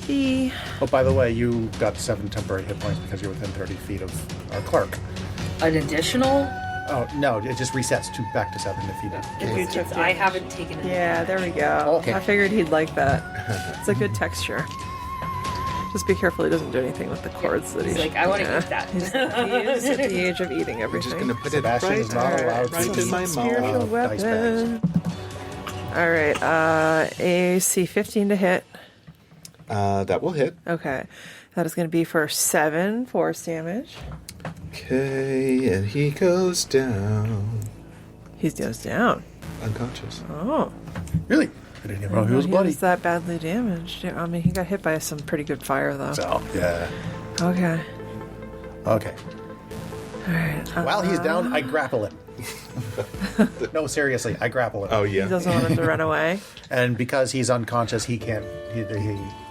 B. Oh, by the way, you got 7 temporary hit points because you're within 30 feet of our clerk. An additional? Oh, no, it just resets back to 7 if you did. If you took I damage. haven't taken it. Yeah, there we go. Okay. I figured he'd like that. It's a good texture. Just be careful he doesn't do anything with the cords that He's he's like, I want to eat that. He is at the age of eating I'm everything. just going to put Sebastian it is not allowed right to in my Spiritual mouth. dice bags. weapon. All right, AC 15 to hit. That will hit. Okay, that is going to be for 7 force damage. Okay, and he goes down. He goes down. Unconscious. Oh, Really? I didn't even know he was bloody. was that badly damaged. I mean, he got hit by some pretty good fire, though. So, yeah. Okay. Okay. All right. While he's down, I grapple him. No, seriously, I grapple him. Oh, He yeah. doesn't want him to run away. And because he's unconscious, he can't. He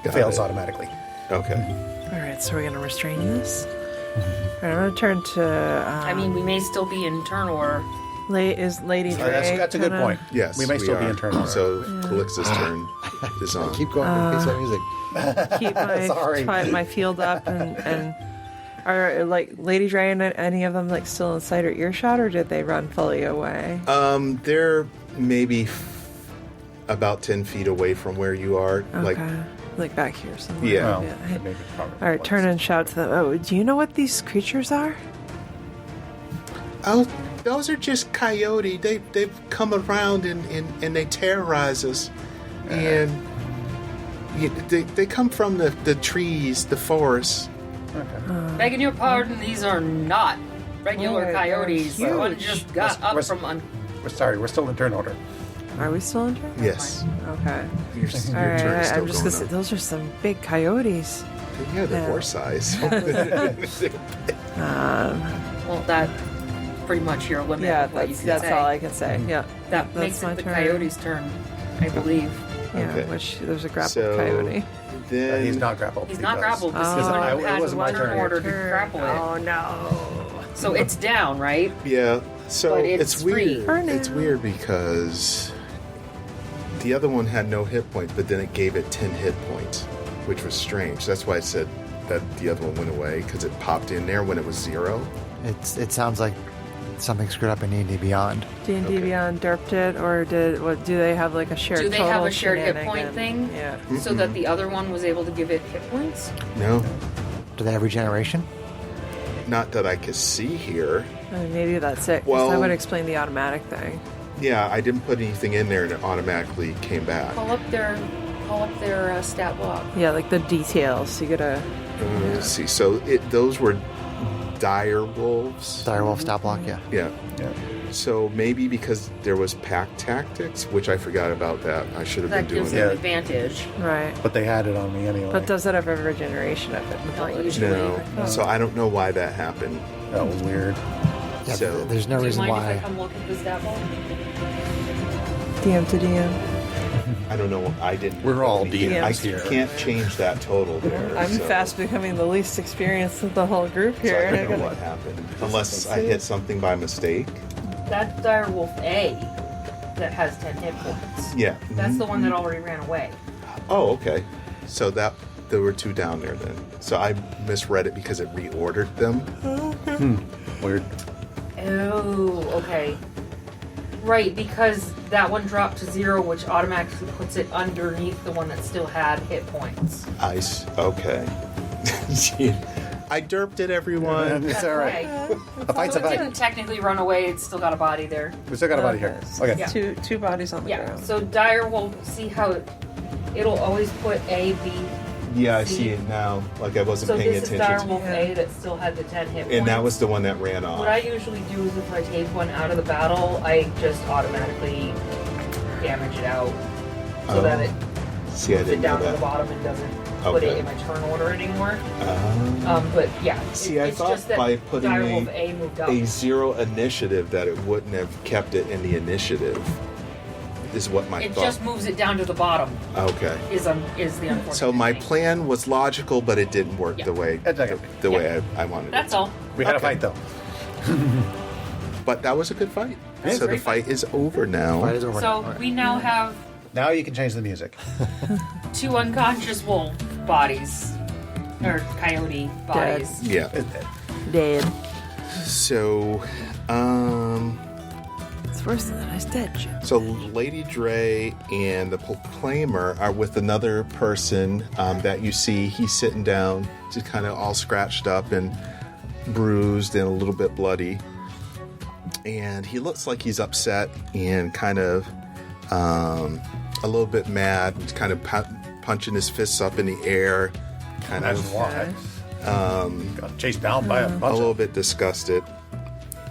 Got fails it. automatically. Okay. All right, so we're going to restrain this. All right, I'm going to turn to. I mean, we may still be in turn order. Is Lady Dre. That's a good kinda- point. Yes, we may still be are. in turn order. So Calixa's turn is on. Keep going with peaceful music. Keep my Sorry. my field up and are like Lady Dre and any of them like still in sight or earshot, or did they run fully away? They're maybe about 10 feet away from where you are. Like, Okay, like back here somewhere. Yeah. Well, Yeah. maybe probably All right, turn and shout to them. Oh, do you know what these creatures are? oh, those are just coyote. They've come around and they terrorize us. And they come from the trees, the forest. Begging your pardon, these are not regular Oh, coyotes. they're One huge. just got up from We're sorry, we're still in turn order. Are we still in turn? Yes. Okay. Your All turn right, is still I'm just gonna say going those are some big coyotes. on. Yeah, they're horse size. Well, that pretty much your limit. Yeah, of what you that's can all say. I can say. Yeah, That that's makes my it the turn. coyote's turn, I believe. Yeah, Okay. which there's a grappled So coyote. then He's not grappled. He's not because- grappled because Oh. he's I- not it had wasn't my one turn. order to Turn. grapple it. Oh no! So it's down, right? Yeah. So But it's it's free. weird. For now. It's weird because the other one had no hit points, but then it gave it 10 hit points, which was strange. That's why I said that the other one went away, because it popped in there when it was 0. It sounds like something screwed up in D&D Beyond. D&D Okay. Beyond derped it, or do they have like a shared? Do they total have a shared hit point shenanigan? thing? Yeah. So that the other one was able to give it hit points? No, Do they have regeneration? not that I could see here. I mean, maybe that's it. 'Cause Well- that would explain the automatic thing. Yeah, I didn't put anything in there and it automatically came back. Pull up call up their stat block. Yeah, like the details. You gotta. Let's see. So those were dire wolves. Direwolf stat block, yeah. Yeah. Yeah. So maybe because there was pack tactics, which I forgot about that. I should have That been doing gives that. them Yeah. advantage. Right. But they had it on me anyway. But does it have a regeneration of it? Not usually. No. So I don't know why that happened. That was weird. Yeah, So- there's no Do you reason mind if I why. come look at the stat block? DM to DM. I don't know. I didn't. We're all DMs I here. can't change that total there. I'm so- fast becoming the least experienced of the whole group So here. I and don't know gotta- what happened. Unless I hit something by mistake. That's Direwolf A that has 10 hit points. Yeah. That's the one that already ran away. Oh, okay. So there were two down there then. So I misread it because it reordered them. Weird. Oh, okay. Right, because that one dropped to 0, which automatically puts it underneath the one that still had hit points. Okay. I derped it, everyone. It's all right. Okay. A fight's So a it fight. didn't technically run away, it's still got a body there. We still got a body here. Okay. Yeah. Two bodies on the Yeah, ground. so Dire will see how it'll always put A, B. Yeah, I see it now. Like I wasn't So paying this is attention. Direwolf A that still had the 10 hit points. And that was the one that ran off. What I usually do is if I take one out of the battle, I just automatically damage it out so that it See, I puts it didn't know down to the that. bottom and doesn't put it Okay. in my turn order anymore. Oh. But yeah, See, I it's thought just that by putting Direwolf A moved up. a 0 initiative that it wouldn't have kept it in the initiative. Is what my It thought. just moves it down to the bottom. Okay. Is the unfortunate So my thing. plan was logical, but it didn't work Yeah. the way It's okay. the Yeah. way I wanted That's it. all. We had a Okay. fight though. But that was a good fight. Yeah, So the great fight is over now. Fight is over. So All right. we now have Now you can change the music. 2 unconscious wolf bodies, or coyote bodies. Yeah. Dead. So, It's worse than I was dead. Shit. so Lady Dre and the Proclaimer are with another person that you see. He's sitting down, just kind of all scratched up and bruised and a little bit bloody. And he looks like he's upset and kind of a little bit mad, kind of punching his fists up in the air, kind Imagine of why. Got chased down by a a bunch little of... bit disgusted.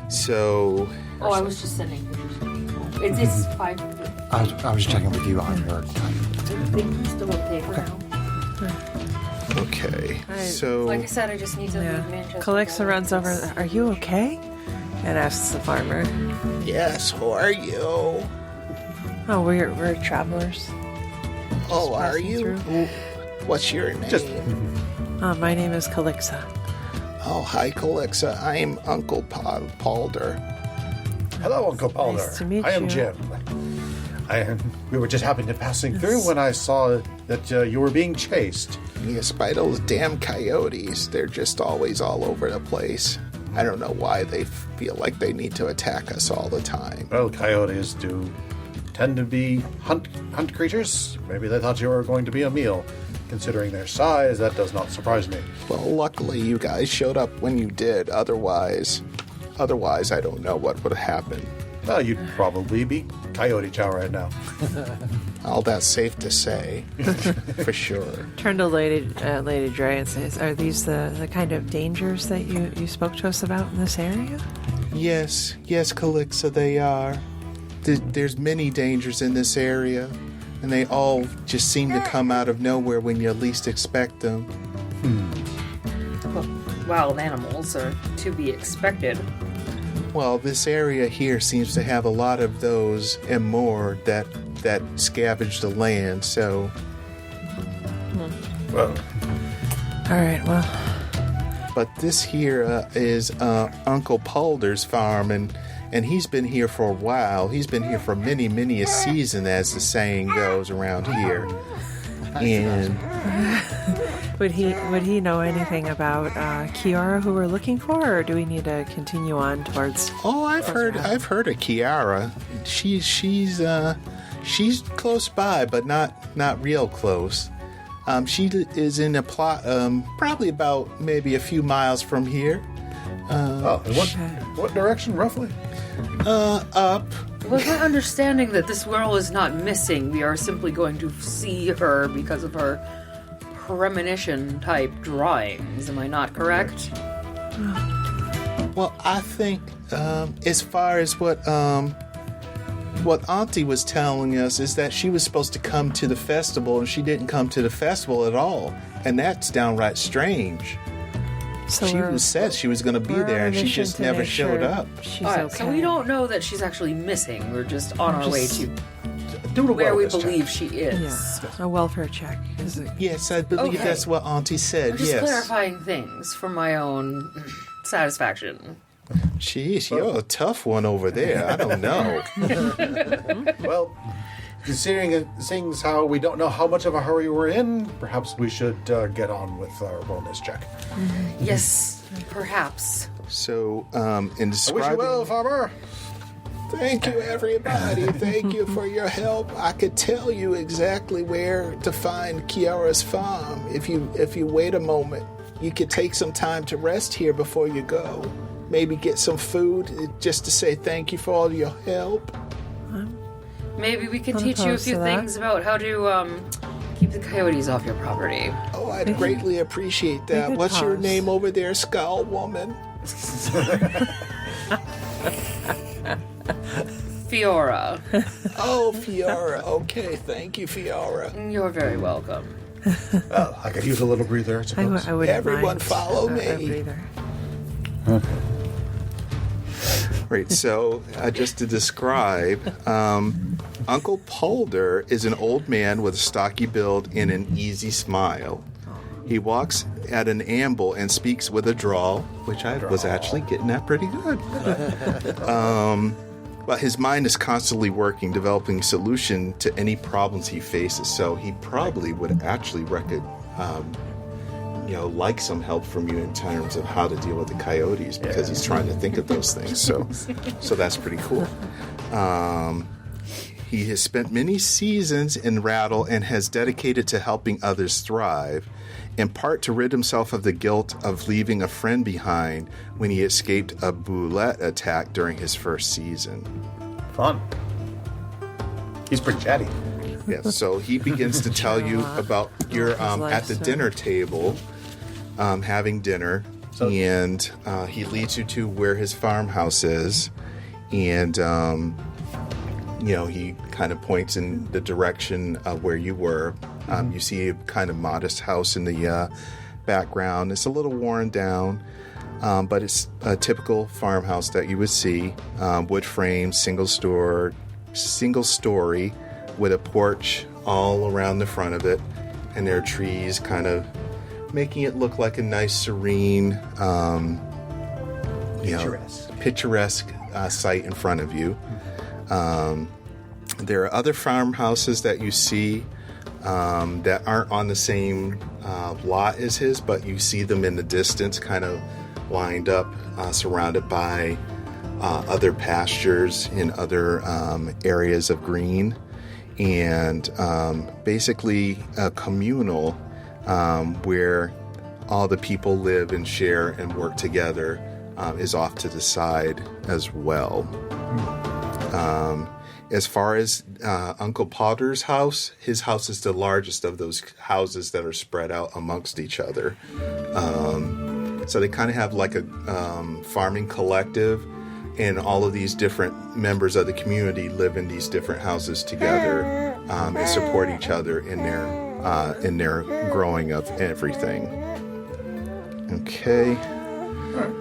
So, Oh, I was just sending. It's 5. I was just checking with you on your time. They can still okay for now. okay. Right. So, Like I said, I just need to Yeah. leave Manchester. Calexa runs over. Are you okay? And asks the farmer. yes, who are you? Oh, we're travelers. Oh, are passing you? through. What's your name? Just My name is Calexa. Oh, hi, Calexa. I'm Uncle Palder. hello, Uncle Palmer. Nice to meet I am you. Jim. We were just happening to passing through when I saw that you were being chased. Yes, by those damn coyotes. They're just always all over the place. I don't know why they feel like they need to attack us all the time. Well, coyotes do tend to be hunt creatures. Maybe they thought you were going to be a meal. Considering their size, that does not surprise me. Well, luckily you guys showed up when you did. Otherwise, I don't know what would happen. Well, you'd probably be coyote chow right now. All that's safe to say, for sure. Turn to Lady Dre and says, "Are these the kind of dangers that you spoke to us about in this area?" Yes, Calixa, they are. There's many dangers in this area, and they all just seem to come out of nowhere when you least expect them. Wild animals are to be expected. Well, this area here seems to have a lot of those and more that scavenge the land, so... Well, All right. Well, But this here is Uncle Palder's farm, and he's been here for a while. He's been here for many, many a season, as the saying goes around here. And would he know anything about Kiara, who we're looking for, or do we need to continue on towards? oh, I've heard of Kiara. She's close by, but not real close. She is in a plot, probably about maybe a few miles from here. and what direction roughly? Up. Was my understanding that this girl is not missing? We are simply going to see her because of her premonition-type drawings. Am I not correct? Well, I think as far as what Auntie was telling us is that she was supposed to come to the festival and she didn't come to the festival at all, and that's downright strange. So She said she was going to be we're on there, a and she mission just to never make showed sure up. She's All right, okay. so we don't know that she's actually missing. We're just on our way to Do a where we wellness check. believe she is. Yeah, a welfare check. Is it? Yes, I believe Okay. that's what Auntie said. I'm just Yes. clarifying things for my own satisfaction. Jeez, you're a tough one over there. I don't know. Well, considering things how we don't know how much of a hurry we're in, perhaps we should get on with our wellness check. Yes, perhaps. So, in I wish you describing... well, farmer. Thank you, everybody. Thank you for your help. I could tell you exactly where to find Kiara's farm. If you wait a moment, you could take some time to rest here before you go. Maybe get some food just to say thank you for all your help. Maybe we can I'm teach you a opposed few to that. things about how to keep the coyotes off your property. Oh, I'd greatly appreciate that. could What's your pause. name over there, Skull Woman? Fiora, Oh, Fiora. Okay, thank you, Fiora. you're very welcome. Well, I could use a little breather, I I suppose. wouldn't Everyone mind follow a me. breather. Right, so just to describe, Uncle Polder is an old man with a stocky build and an easy smile. He walks at an amble and speaks with a drawl, which I was actually getting at pretty good. But his mind is constantly working, developing solution to any problems he faces. So he probably would actually like some help from you in terms of how to deal with the coyotes, because he's trying to think of those things. So that's pretty cool. He has spent many seasons in Rattle and has dedicated to helping others thrive, in part to rid himself of the guilt of leaving a friend behind when he escaped a boulette attack during his first season. Fun. He's pretty chatty. Yeah, so he begins to tell you about your at the dinner table, having dinner, and he leads you to where his farmhouse is, and he kind of points in the direction of where you were. You see a kind of modest house in the background. It's a little worn down, but it's a typical farmhouse that you would see. Wood frame, single story, with a porch all around the front of it, and there are trees kind of making it look like a nice, serene, picturesque site in front of you. There are other farmhouses that you see that aren't on the same lot as his, but you see them in the distance, kind of lined up, surrounded by other pastures in other areas of green, and basically a communal where all the people live and share and work together is off to the side as well. As far as Uncle Potter's house, his house is the largest of those houses that are spread out amongst each other. So they kind of have like a farming collective, and all of these different members of the community live in these different houses together and support each other in their growing of everything. Okay.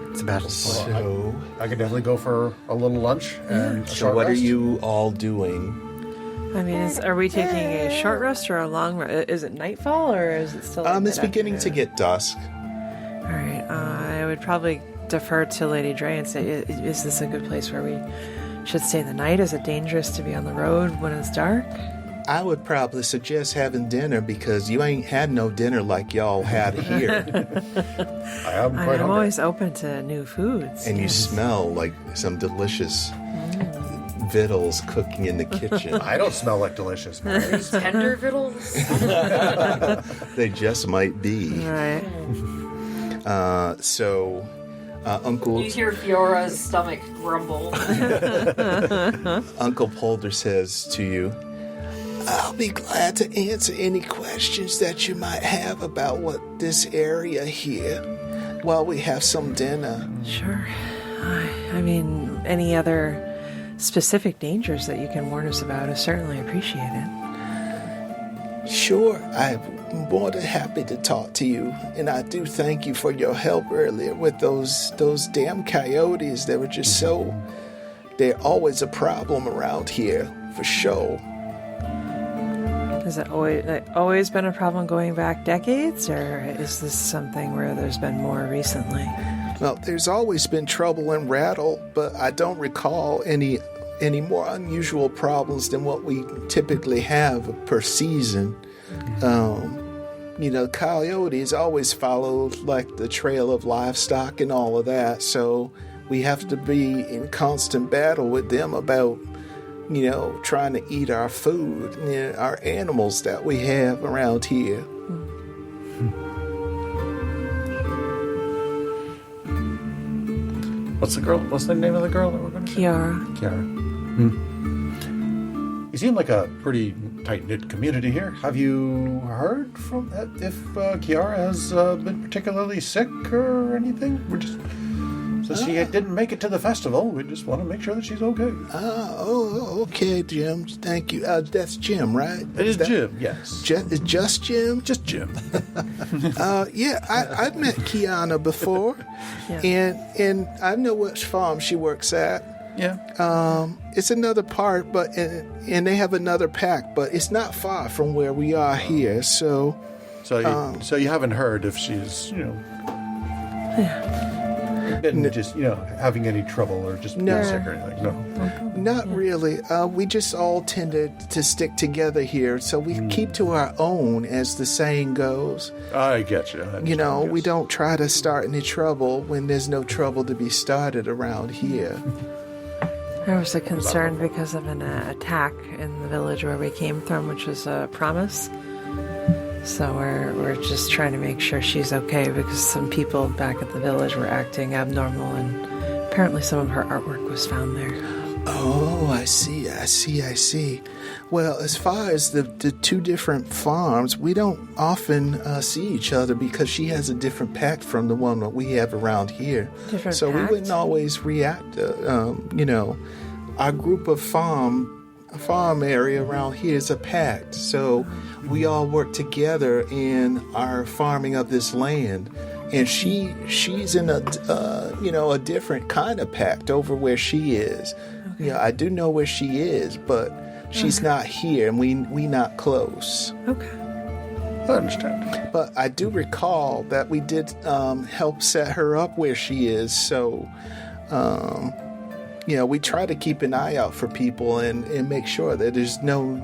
It's a battle. So, I could definitely go for a little lunch and a so short what are rest. you all doing? I mean, are we taking a short rest or a long rest? Is it nightfall or is it still? It's beginning to get dusk. All right. I would probably defer to Lady Dre and say, is this a good place where we should stay the night? Is it dangerous to be on the road when it's dark? I would probably suggest having dinner, because you ain't had no dinner like y'all had here. I am quite I'm hungry. always open to new foods. And you smell like some delicious victuals cooking in the kitchen. I don't smell like delicious. These tender victuals? They just might be. Right. Uncle You hear Fiora's stomach grumble. Uncle Polder says to you, I'll be glad to answer any questions that you might have about what this area here while we have some dinner. Sure. I mean, any other specific dangers that you can warn us about is certainly appreciated. Sure, I'm more than happy to talk to you, and I do thank you for your help earlier with those damn coyotes. They were just they're always a problem around here, for sure. Has it always been a problem going back decades, or is this something where there's been more recently? Well, there's always been trouble in Rattle, but I don't recall any more unusual problems than what we typically have per season. Coyotes always follow like the trail of livestock and all of that, so we have to be in constant battle with them about, trying to eat our food, our animals that we have around here. What's the name of the girl that we're going to Kiara. Kiara. You seem like a pretty tight-knit community here. Have you heard from if Kiara has been particularly sick or anything? Since she didn't make it to the festival, we just want to make sure that she's okay. Okay, Jim. Thank you. That's Jim, right? It is Jim, yes. Just Jim? Just Jim. Yeah, I've met Kiana before, and I know which farm she works at. Yeah. It's another part, and they have another pack, but it's not far from where we are here. So you haven't heard if she's been just having any trouble or just being sick or anything? No. Not really. We just all tended to stick together here, so we keep to our own, as the saying goes. I get you. We don't try to start any trouble when there's no trouble to be started around here. There was a concern because of an attack in the village where we came from, which was a promise. So we're just trying to make sure she's okay, because some people back at the village were acting abnormal, and apparently some of her artwork was found there. Oh, I see. Well, as far as the two different farms, we don't often see each other because she has a different pact from the one that we have around here. Different so pact? We wouldn't always react. Our group of farm area around here is a pact. So we all work together in our farming of this land. And she's in a different kind of pact over where she is. Okay. I do know where she is, but she's not here, and we not close. Okay. I understand. But I do recall that we did help set her up where she is. So, we try to keep an eye out for people and make sure that there's no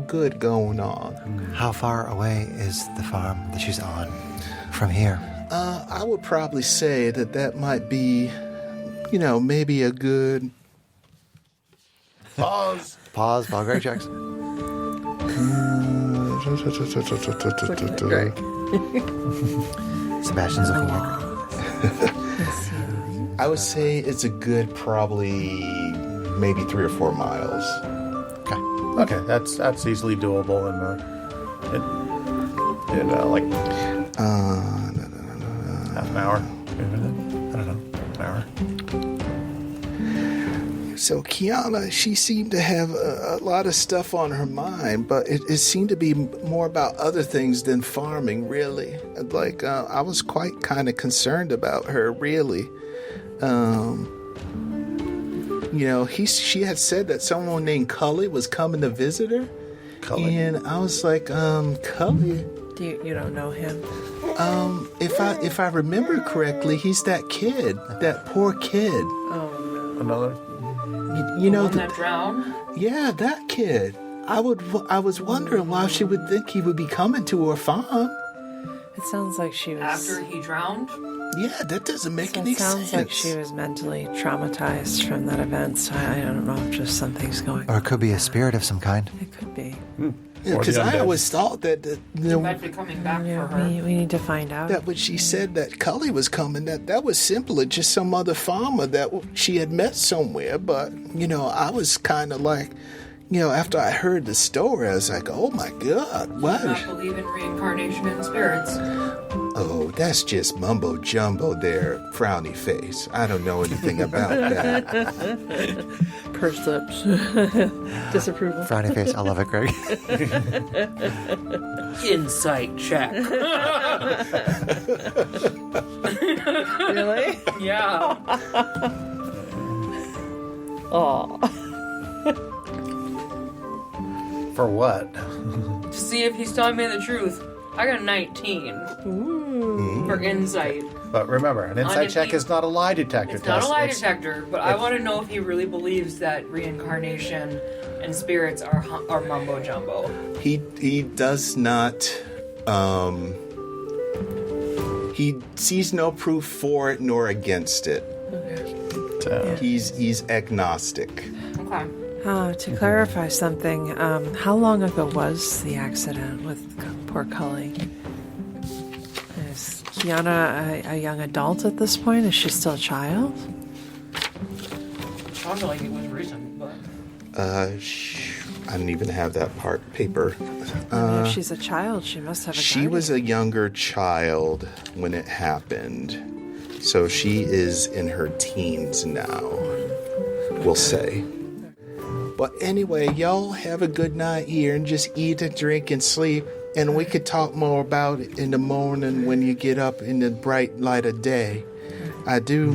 good going on. How far away is the farm that she's on from here? I would probably say that might be, maybe a good... Pause. Great checks. Sebastian's looking at I would say it's a good probably maybe 3 or 4 miles. Okay, that's easily doable in like half an hour. Maybe, I don't know, an hour. So Kiana, she seemed to have a lot of stuff on her mind, but it seemed to be more about other things than farming, really. Like, I was quite kind of concerned about her, really. She had said that someone named Cully was coming to visit her. Cully? And I was like, Cully? You don't know him? If I remember correctly, he's that kid, that poor kid. Oh, no. Another? The one that drowned? Yeah, that kid. I was wondering why she would think he would be coming to her farm. It sounds like she was... After he drowned? Yeah, that doesn't make any sense. It sounds like she was mentally traumatized from that event, so I don't know if just something's going on. Or it could be a spirit of some kind. It could be. Because I undead. always thought that Might be coming back for Yeah, her. we need to find out. that when she said that Cully was coming, that was simply just some other farmer that she had met somewhere. But, I was kind of like, after I heard the story, I was like, oh my God, I what? do not believe in reincarnation and spirits. Oh, that's just mumbo jumbo there, frowny face. I don't know anything about that. Pursed lips. Disapproval. Frowny face. I love it, Greg. Insight check. Really? Yeah. Oh. For what? To see if he's telling me the truth. I got a 19 for insight. But remember, an insight if check he- is not a lie detector It's test. not a lie It's- detector, but I want to know if he really believes that reincarnation and spirits are mumbo jumbo. He does not. He sees no proof for it nor against it. He's agnostic. Okay. To clarify something, how long ago was the accident with poor Cully? Is Kiana a young adult at this point? Is she still a child? Sounded like it was recent, but I didn't even have that paper. If she's a child, she must have a She guardian. was a younger child when it happened, so she is in her teens now, we'll say. But anyway, y'all have a good night here and just eat and drink and sleep, and we could talk more about it in the morning when you get up in the bright light of day. I do,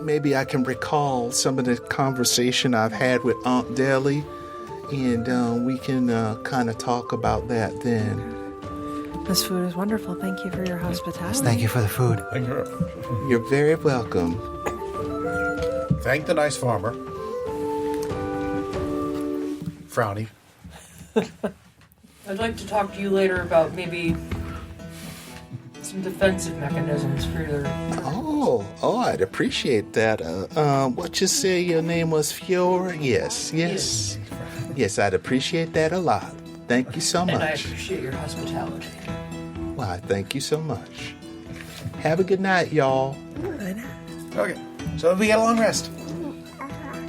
maybe I can recall some of the conversation I've had with Aunt Deli, and we can kind of talk about that then. This food is wonderful. Thank you for your hospitality. Thank you for the food. Thank you. You're very welcome. Thank the nice farmer. Frowny. I'd like to talk to you later about maybe some defensive mechanisms for your. Oh, I'd appreciate that. What you say your name was Fiora? Yes. Yes, I'd appreciate that a lot. Thank you so And I much. appreciate your hospitality. Why, thank you so much. Have a good night, y'all. Okay. So we get a long rest.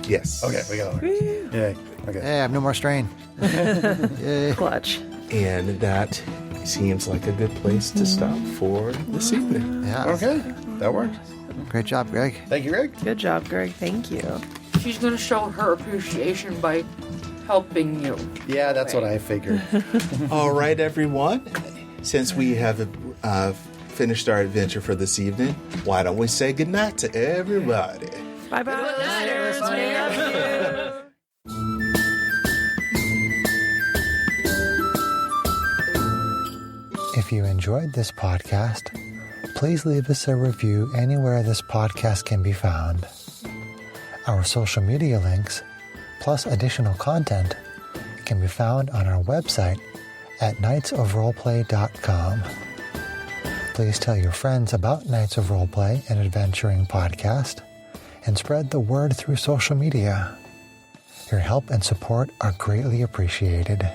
Yes. Okay, we got a long rest. Yay. Okay. Hey, I have no more strain. Yay. Clutch. And that seems like a good place to stop for this evening. Yeah. Okay. That works. Great job, Greg. Thank you, Greg. Good job, Greg. Thank you. She's gonna show her appreciation by helping you. Yeah, that's what I figured. All right, everyone. Since we have finished our adventure for this evening, why don't we say goodnight to everybody? Bye-bye. Listeners. If you enjoyed this podcast, please leave us a review anywhere this podcast can be found. Our social media links, plus additional content, can be found on our website at knightsofroleplay.com. Please tell your friends about Knights of Roleplay, an adventuring podcast, and spread the word through social media. Your help and support are greatly appreciated.